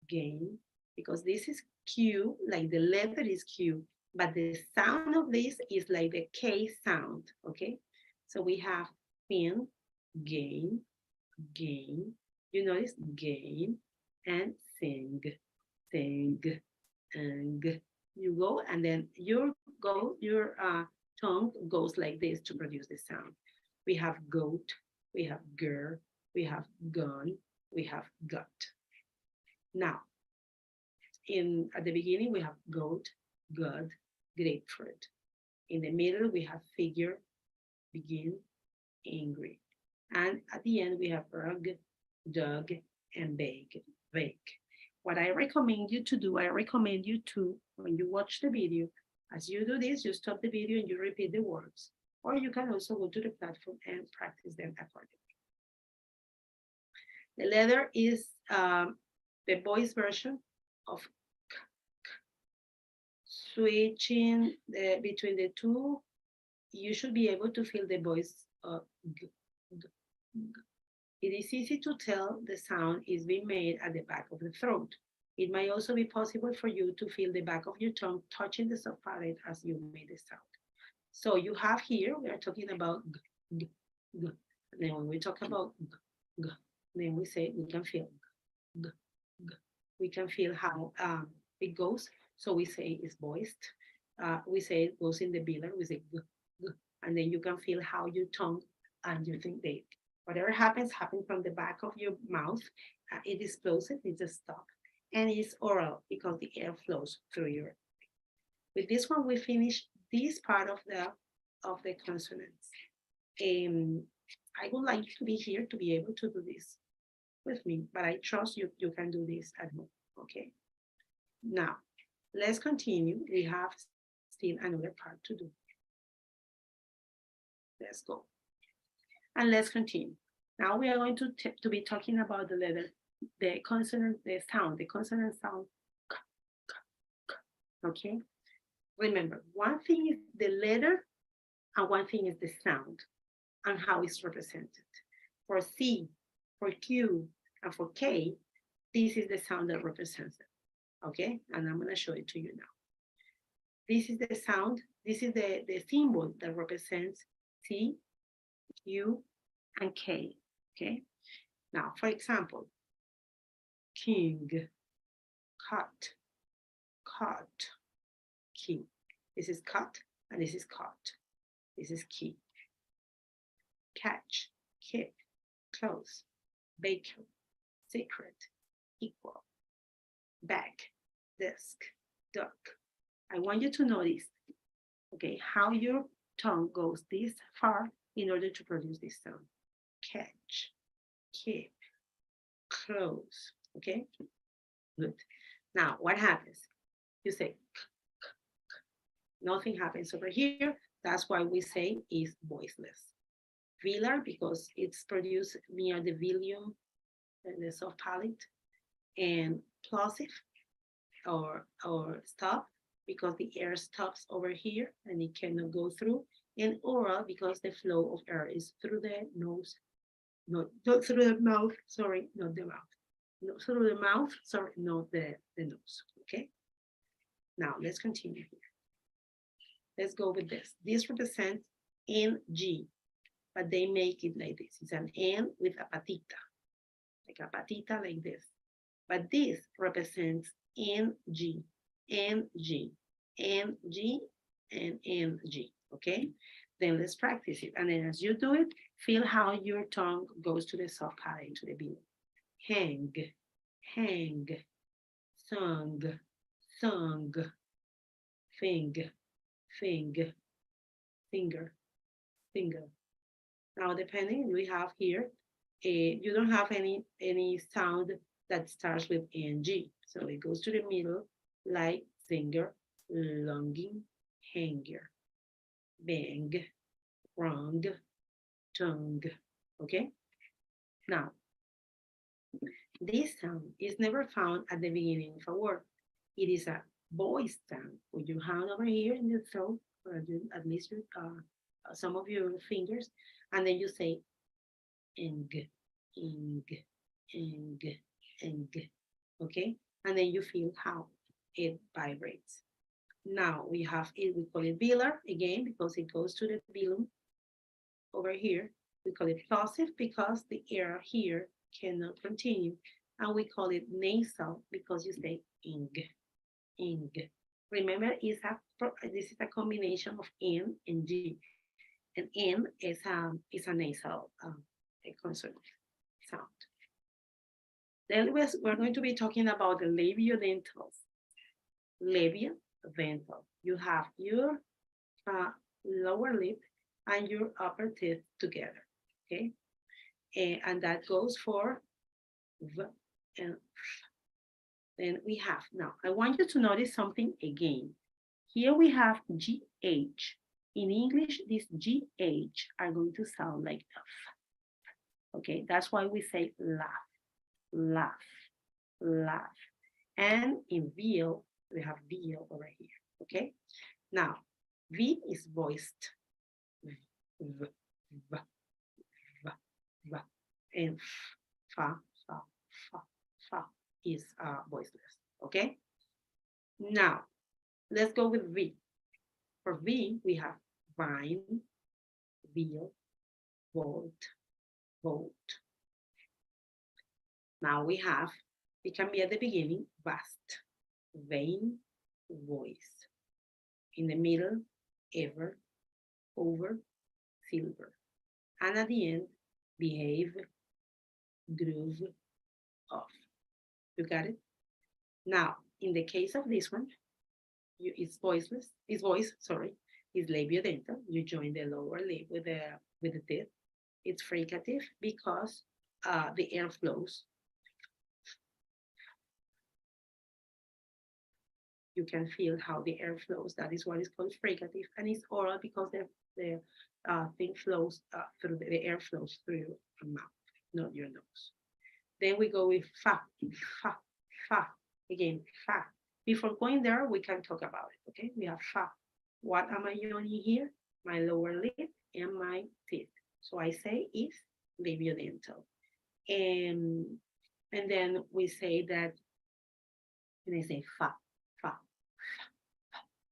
gain, because this is Q, like the letter is Q, but the sound of this is like the K sound, okay? So we have fin, gain, gain. You notice gain and sing, sing, and you go, and then your tongue goes like this to produce the sound. We have goat, we have girl, we have gun, we have gut. Now, at the beginning we have goat, god, grapefruit. In the middle we have figure, begin, angry. And at the end we have rug, dog, and bake. What I recommend you to do, when you watch the video, as you do this, you stop the video and you repeat the words. Or you can also go to the platform and practice them accordingly. The letter is the voice version of k. Switching between the two, you should be able to feel the voice of g, g, g. It is easy to tell the sound is being made at the back of the throat. It might also be possible for you to feel the back of your tongue touching the soft palate as you make the sound. So you have here, we are talking about g, g, g. And then when we talk about g, g, then we say we can feel g, g. We can feel how it goes. So we say it's voiced. We say it goes in the bilar, we say g, g. And then you can feel how your tongue and you think they, whatever happens from the back of your mouth. It is explosive, it's a stop. And it's oral because the air flows through your. With this one, we finish this part of the consonants. I would like you to be here to be able to do this with me, but I trust you can do this at home, okay? Now, let's continue. We have still another part to do. Let's go. And let's continue. Now we are going to be talking about the letter, the consonant, the consonant sound, k, k, k, okay? Remember, one thing is the letter and one thing is the sound and how it's represented. For C, for Q, and for K, this is the sound that represents them, okay? And I'm gonna show it to you now. This is the sound, this is the symbol that represents C, Q, and K, okay? Now, for example, king, cut, key. This is cut, and this is cut. This is key. Catch, keep, close, baker, secret, equal, back, desk, duck. I want you to notice, okay, how your tongue goes this far in order to produce this sound. Catch, keep, close, okay? Good. Now, what happens? You say, k, k, k. Nothing happens over here. That's why we say is voiceless. Velar, because it's produced near the velium and the soft palate, and plosive or stop, because the air stops over here and it cannot go through, and oral, because the flow of air is through the nose, not through the mouth, sorry, not the mouth. No, through the mouth, sorry, not the nose, okay? Now, let's continue here. Let's go with this. This represents NG, but they make it like this. It's an N with a patita, like a patita like this. But this represents NG, NG, NG, and NG, okay? Then let's practice it. And then as you do it, feel how your tongue goes to the soft palate, to the beat. Hang, hang, sung, sung, fing, fing, finger, finger. Now, depending, we have here, you don't have any sound that starts with ng, so it goes to the middle, like finger, longing, hanger, bang, wrong, tongue. Okay. Now, this sound is never found at the beginning of a word. It is a voice sound. Put your hand over here in the throat, or at least your, some of your fingers, and then you say ing, ing, ing, ing. Okay. and then you feel how it vibrates. Now we have it, we call it velar again because it goes to the velum over here. We call it plosive because the air here cannot continue. And we call it nasal because you say ing, ing. Remember, this is a combination of N and G. And N is a nasal consonant sound. Then we're going to be talking about the labiodentals. Labiodental. You have your lower lip and your upper teeth together, okay? And that goes for V and F. Then we have, now I want you to notice something again. Here we have GH. In English, these GH are going to sound like F. Okay, that's why we say laugh, laugh, laugh. And in VL, we have VL over here, okay? Now, V is voiced. V, v, v, v. And fa, fa, fa, fa is voiceless, okay? Now, let's go with V. For V, we have vine, veal, volt, volt. Now we have, it can be at the beginning, vast, vain, voice. In the middle, ever, over, silver. And at the end, behave, groove, off. You got it? Now, in the case of this one, it's voiceless, it's voice, sorry, it's labiodental. You join the lower lip with the teeth. It's fricative because the air flows. You can feel how the air flows. That is what is called fricative, and it's oral because the thing flows through the air flows through your mouth, not your nose. Then we go with fa, fa, fa. Again, fa. Before going there, we can talk about it. Okay, we have fa. What am I yawning here? My lower lip and my teeth. So I say is labiodental, and then we say that. And I say fa, fa.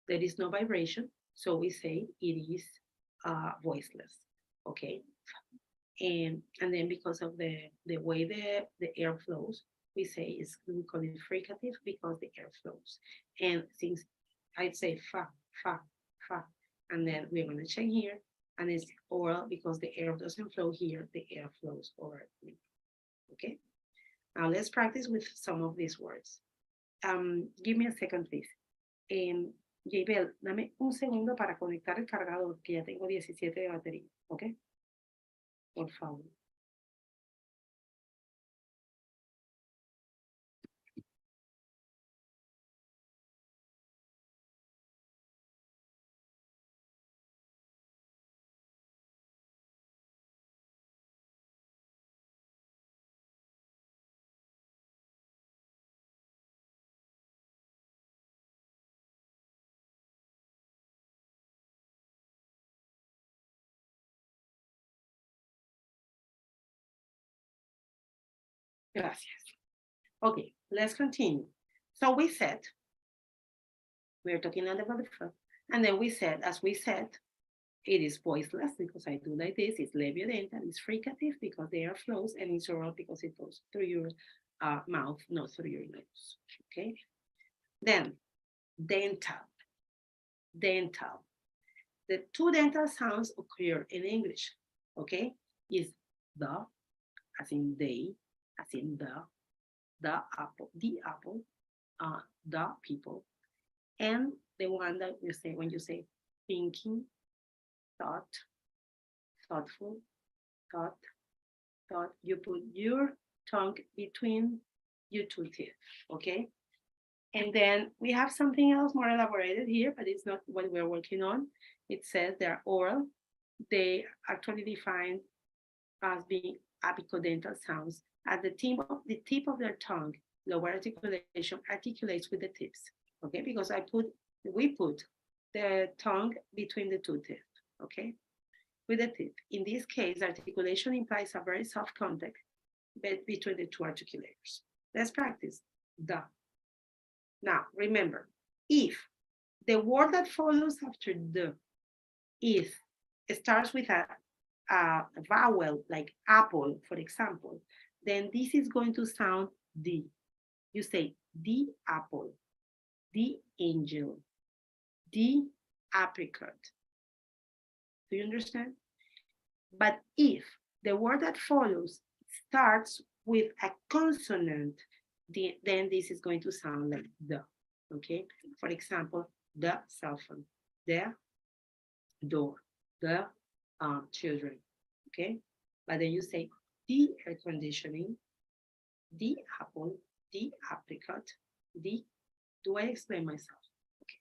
There is no vibration, so we say it is voiceless, okay? And then because of the way the air flows, we say we call it fricative because the air flows. And since I'd say fa, fa, fa, and then we're gonna check here, and it's oral because the air doesn't flow here, the air flows over it, okay? Now let's practice with some of these words. Give me a second, please. Jabel, dame un segundo para conectar el cargador, que ya tengo 17 de batería, ¿ok? Por favor. Gracias. Okay, let's continue. So we said, we're talking about the first, and then we said, as we said, it is voiceless because I do like this. It's labiodental, it's fricative because the air flows, and it's oral because it goes through your mouth, not through your nose, okay? Then, dental, dental. The two dental sounds occur in English, okay? Is the, as in they, as in the apple, the people, and the one that you say when you say thinking, thought, thoughtful, thought, you put your tongue between your two teeth, okay? And then we have something else more elaborated here, but it's not what we're working on. It says they're oral. They actually define as being apicodental sounds as the tip of their tongue, lower articulation articulates with the tips, okay? Because we put the tongue between the two teeth, okay? With the tip. In this case, articulation implies a very soft contact between the two articulators. Let's practice. The, Now, remember, if the word that follows after the is starts with a vowel like apple, for example, then this is going to sound the. You say the apple, the angel, the apricot. Do you understand? But if the word that follows starts with a consonant, then this is going to sound like the. Okay? For example, the cell phone, the door, the children. Okay? But then you say the air conditioning, the apple, the apricot, the. Do I explain myself? Okay.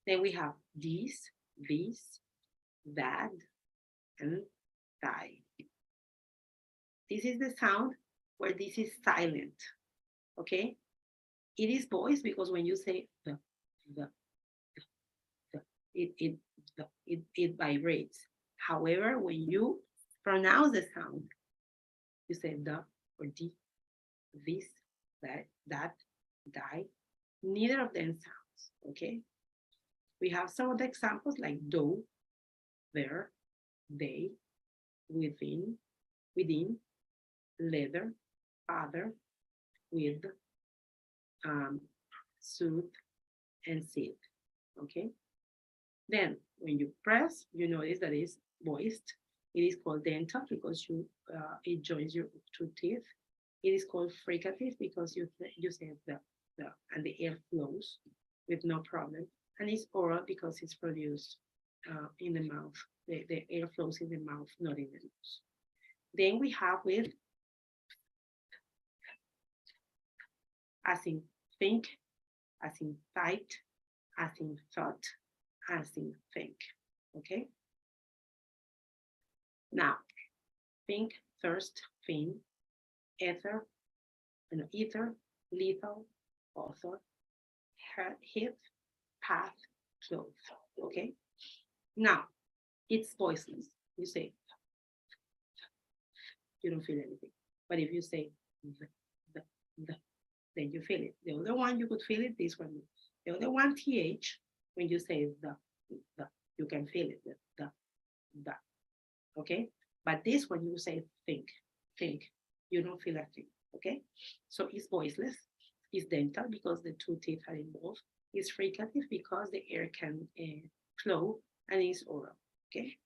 Then we have this, that, and die. This is the sound where this is silent. Okay? It is voice because when you say the it vibrates. However, when you pronounce the sound, you say the or the, this, that, die. Neither of them sounds. Okay? We have some of the examples like though, there, they, within, leather, father, with, soothe, and sit. Okay? Then when you press, you notice that it's voiced. It is called dental because it joins your two teeth. It is called fricative because you say the and the air flows with no problem. And it's oral because it's produced in the mouth. The air flows in the mouth, not in the nose. Then we have with as in think, as in fight, as in thought, as in think. Okay? Now, think, thirst, fin, ether, lethal, author, hit, path, clothes. Okay? Now, it's voiceless. You say, you don't feel anything. But if you say, the, then you feel it. The other one, you could feel it, this one. The other one, th, when you say the, you can feel it, the. Okay? But this one, you say think, you don't feel a thing. Okay? So it's voiceless, it's dental because the two teeth are involved, it's fricative because the air can flow, and it's oral. Okay?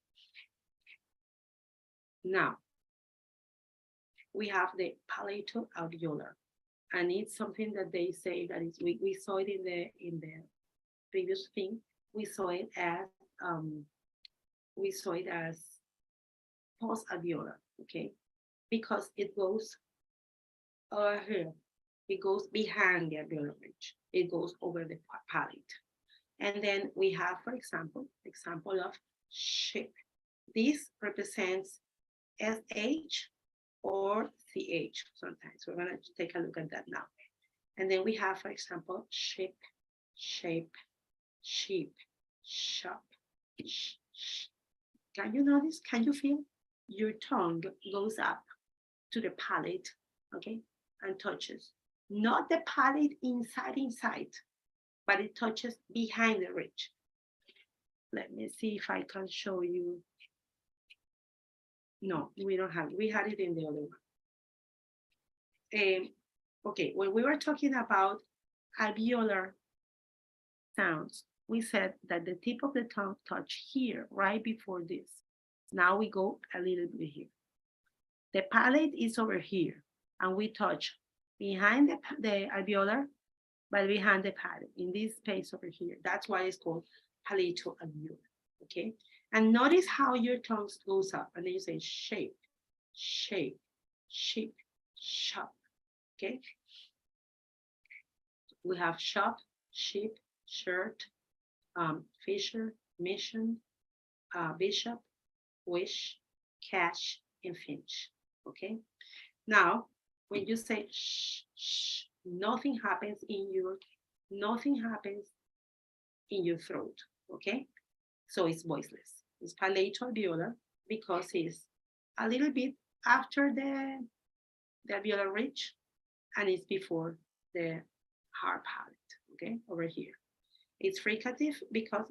Now, we have the palato-alveolar, and it's something that they say that is we saw it in the previous thing. We saw it as post-alveolar, okay, because it goes here, it goes behind the alveolar ridge, it goes over the palate, and then we have, for example, of ship. This represents SH or CH sometimes. We're going to take a look at that now. And then we have, for example, ship, shape, sheep, shop. Can you notice? Can you feel? Your tongue goes up to the palate, okay, and touches. Not the palate inside, but it touches behind the ridge. Let me see if I can show you. No, we don't have it. We had it in the other one. Okay, when we were talking about alveolar sounds, we said that the tip of the tongue touch here, right before this. Now we go a little bit here. The palate is over here, and we touch behind the alveolar, but behind the palate, in this space over here. That's why it's called palato-alveolar, okay? And notice how your tongue goes up, and then you say shape, shape, sheep, shop, okay? We have shop, sheep, shirt, fisher, mission, bishop, wish, cash, and finch, okay? Now, when you say shh, shh, nothing happens in your throat, okay? So it's voiceless. It's palato-alveolar because it's a little bit after the alveolar ridge, and it's before the hard palate, okay, over here. It's fricative because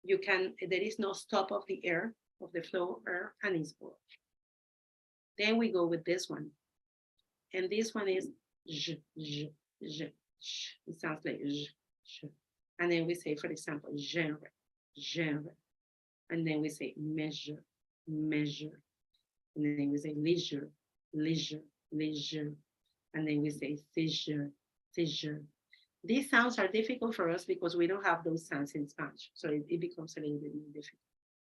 you can, there is no stop of the air, of the flow of air, and it's oral. Then we go with this one. And this one is j, j, j, sh. It sounds like j, sh. And then we say, for example, genre, genre. And then we say measure, measure. And then we say leisure, leisure, leisure. And then we say seizure, seizure. These sounds are difficult for us because we don't have those sounds in Spanish. So it becomes a little bit more difficult.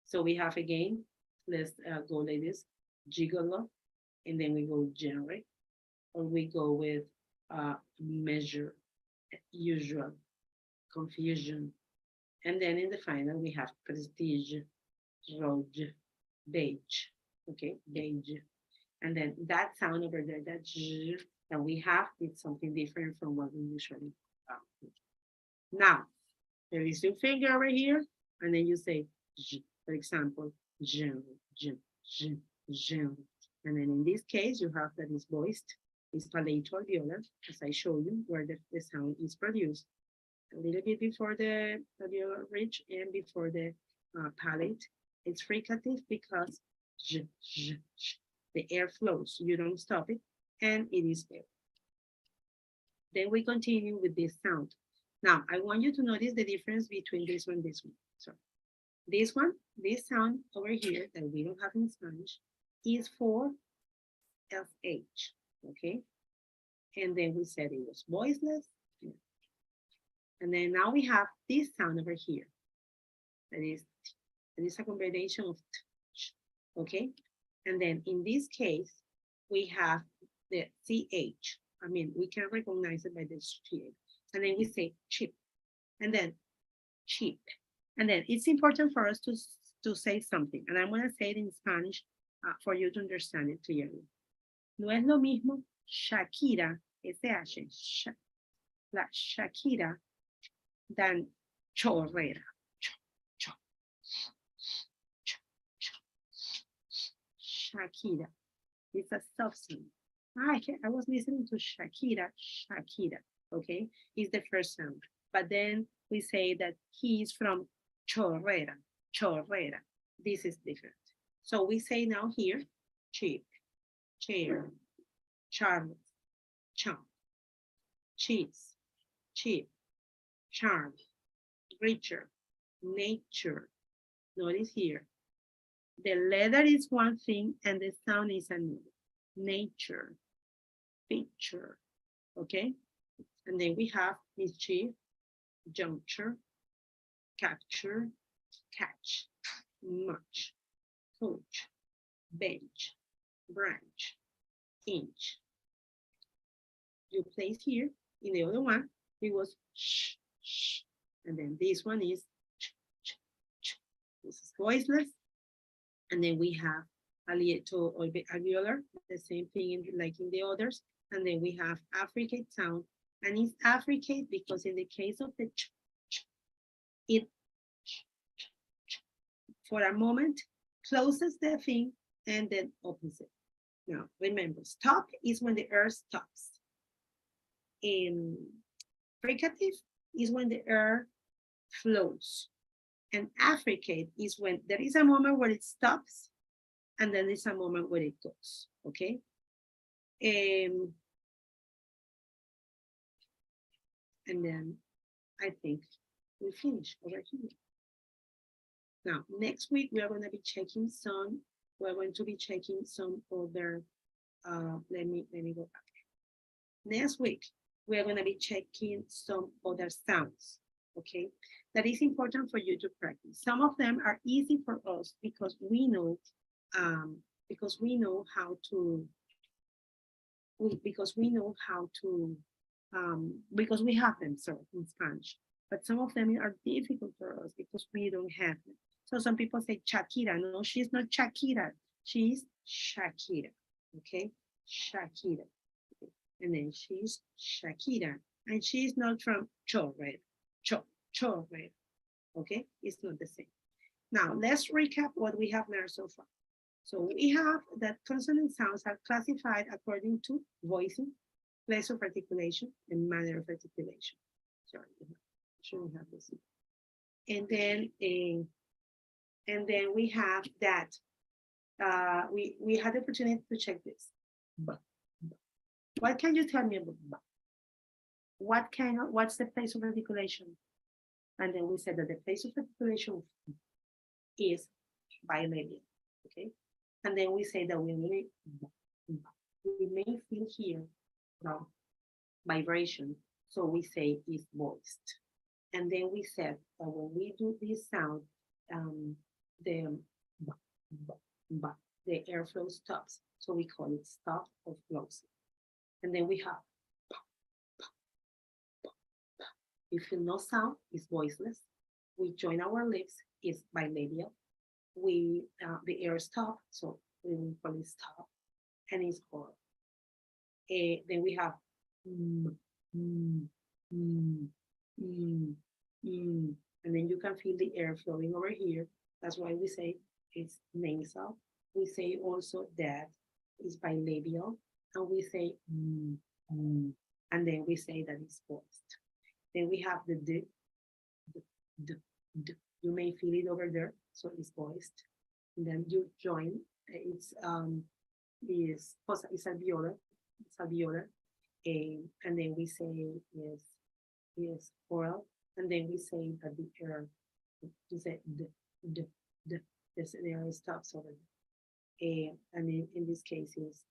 So we have again, let's go like this, gigolo, and then we go generic, or we go with measure, usual, confusion. And then in the final, we have prestige, roge, beige, okay, beige. And then that sound over there, that j that we have, it's something different from what we usually Now, there is your finger over here, and then you say, j, for example, j, j, j, j. And then in this case, you have that is voiced, is palatal viola, as I show you, where the sound is produced. A little bit before the alveolar ridge and before the palate. It's fricative because j, j, j, the air flows, you don't stop it, and it is air. Then we continue with this sound. Now, I want you to notice the difference between this one, this one. So this one, this sound over here that we don't have in Spanish is for FH, okay? And then we said it was voiceless. And then now we have this sound over here. That is a combination of t, okay? And then in this case, we have the CH. I mean, we can recognize it by the CH. And then we say chip, and then cheap. And then it's important for us to say something. And I'm going to say it in Spanish for you to understand it clearly. No es lo mismo Shakira, SH, la Shakira, than chorrera. Shakira. It's a substance. I was listening to Shakira, Shakira. Okay, is the first sound. But then we say that he is from chorrera, chorrera. This is different. So we say now here, cheap, chair, charm, chump, cheese, cheap, charm, richer, nature. Notice here, the letter is one thing and the sound is another. Nature, picture, okay? And then we have mischief, juncture, capture, catch, much, coach, bench, branch, inch. You place here, in the other one, it was sh, sh. And then this one is ch, ch, ch. This is voiceless. And then we have alieto or alveolar, the same thing like in the others. And then we have affricate sound. And it's affricate because in the case of the ch, ch, it for a moment closes the thing and then opens it. Now remember, stop is when the air stops. Fricative is when the air flows. And affricate is when there is a moment where it stops and then there's a moment where it goes, okay? And then I think we finish over here. Now, next week, we are going to be checking some, we're going to be checking some other, let me go back. Next week, we are going to be checking some other sounds, okay? That is important for you to practice. Some of them are easy for us because we know how to, because we have them, so in Spanish. But some of them are difficult for us because we don't have them. So some people say Shakira. No, she's not Shakira. She's Shakira. Okay, Shakira. Okay. And then she's Shakira, and she's not from Chorrera. Chorrera. Okay, it's not the same. Now let's recap what we have learned so far. So we have that consonant sounds are classified according to voicing, place of articulation, and manner of articulation. Sorry, shouldn't have this. And then we have that. We had the opportunity to check this. What can you tell me about? What's the place of articulation? And then we said that the place of articulation is bilabial. Okay, and then we say that we may feel here vibration, so we say it's voiced. And then we said that when we do this sound, the airflow stops, so we call it stop or flows. And then we have, if no sound is voiceless, we join our lips, is bilabial. We the air stop, so we will call it stop, and it's oral. Then we have and then you can feel the air flowing over here. That's why we say it's nasal. We say also that it's bilabial, and we say and then we say that it's voiced. Then we have the d. You may feel it over there, so it's voiced. And then you join. It's alveolar. It's alveolar. And then we say yes oral. And then we say that the air, you say the air stops over there. And in this case is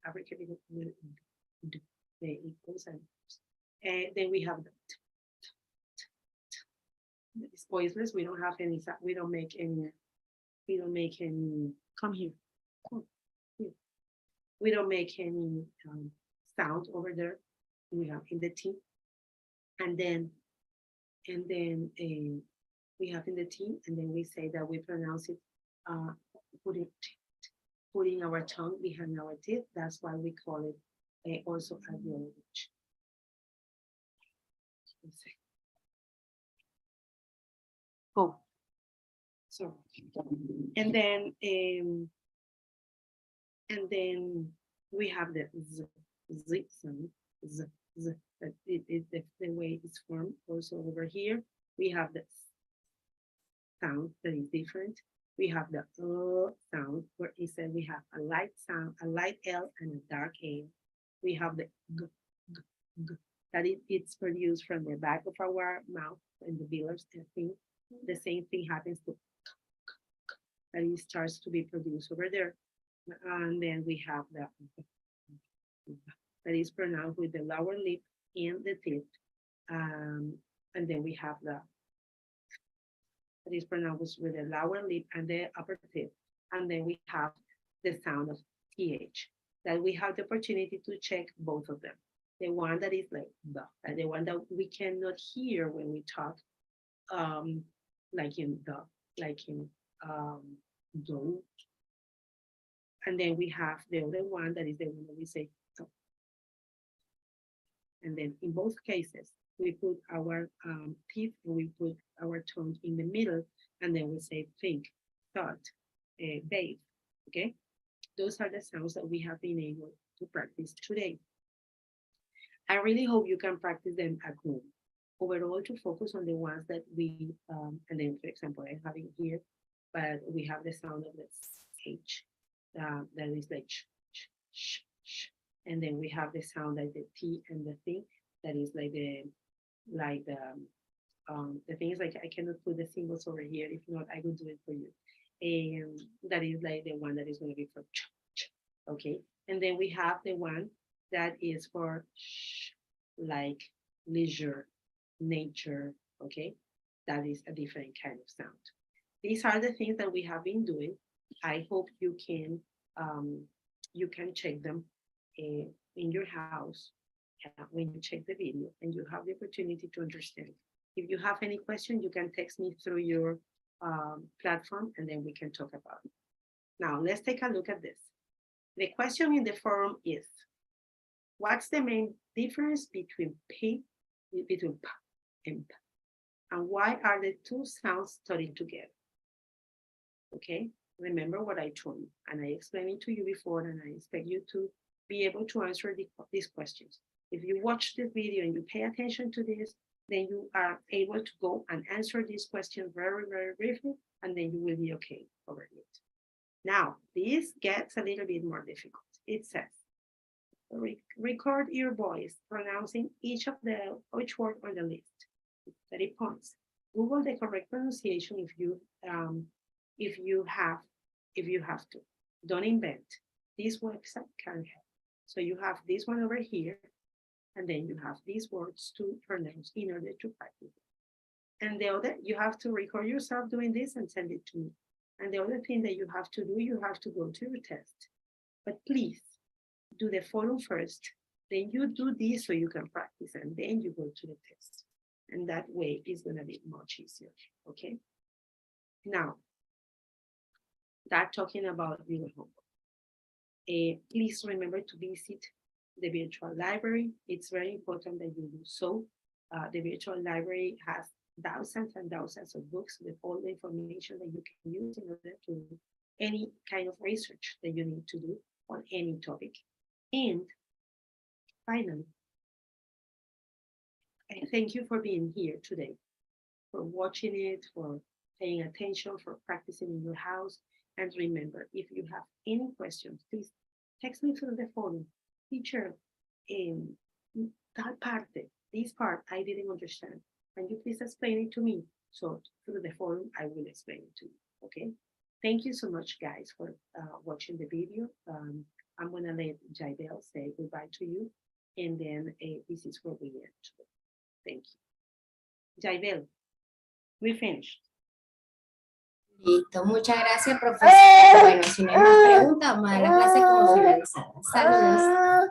abbreviated it goes and then we have the it's voiceless. We don't have any. We don't make any. Come here. Come here. We don't make any sound over there. We have in the T, and then we have in the T, and then we say that we pronounce it putting our tongue behind our teeth. That's why we call it also alveolar. Oh, so and then we have the z sound, z. The way it's formed. Also over here, we have the sound that is different. We have the sound where it says we have a light sound, a light L and a dark A. We have the g, that it's produced from the back of our mouth and the velar thing. The same thing happens to that it starts to be produced over there. And then we have the that is pronounced with the lower lip and the teeth. And then we have the that is pronounced with the lower lip and the upper teeth. And then we have the sound of TH, that we have the opportunity to check both of them. The one that is like the, and the one that we cannot hear when we talk, like in the, like in do. And then we have the other one that is the one that we say so. And then in both cases, we put our teeth and we put our tongue in the middle, and then we say think, thought, bathe. Okay, those are the sounds that we have been able to practice today. I really hope you can practice them at home. Overall, to focus on the ones that we, and then for example, I have it here, but we have the sound of the H, that is like sh. And then we have the sound like the T and the thing, that is like the thing is like, I cannot put the symbols over here. If not, I will do it for you. And that is like the one that is going to be for ch. Okay. And then we have the one that is for sh, like leisure, nature. Okay. That is a different kind of sound. These are the things that we have been doing. I hope you can check them in your house when you check the video and you have the opportunity to understand. If you have any question, you can text me through your platform and then we can talk about it. Now, let's take a look at this. The question in the forum is, what's the main difference between P and P? And why are the two sounds studied together? Okay, remember what I told you, and I explained it to you before, and I expect you to be able to answer these questions. If you watch this video and you pay attention to this, then you are able to go and answer this question very, very briefly, and then you will be okay over it. Now, this gets a little bit more difficult. It says, record your voice pronouncing each word on the list. 30 points. Google the correct pronunciation if you have to. Don't invent. This website can help. So you have this one over here, and then you have these words to pronounce in order to practice. And the other, you have to record yourself doing this and send it to me. And the other thing that you have to do, you have to go to your test. But please do the forum first. Then you do this so you can practice, and then you go to the test. And that way it's gonna be much easier, okay? Now, that talking about your homework. Please remember to visit the virtual library. It's very important that you do so. The virtual library has thousands and thousands of books with all the information that you can use in order to do any kind of research that you need to do on any topic. And finally, I thank you for being here today, for watching it, for paying attention, for practicing in your house. And remember, if you have any questions, please text me through the phone. Teacher, this part, I didn't understand. Can you please explain it to me? So through the forum, I will explain it to you, okay? Thank you so much, guys, for watching the video. I'm gonna let Jaibel say goodbye to you, and then this is where we end. Thank you. Jaibel, we finished. Listo, muchas gracias, profesor. Bueno, si no hay más preguntas, vamos a dar la clase como finalizada. Saludos.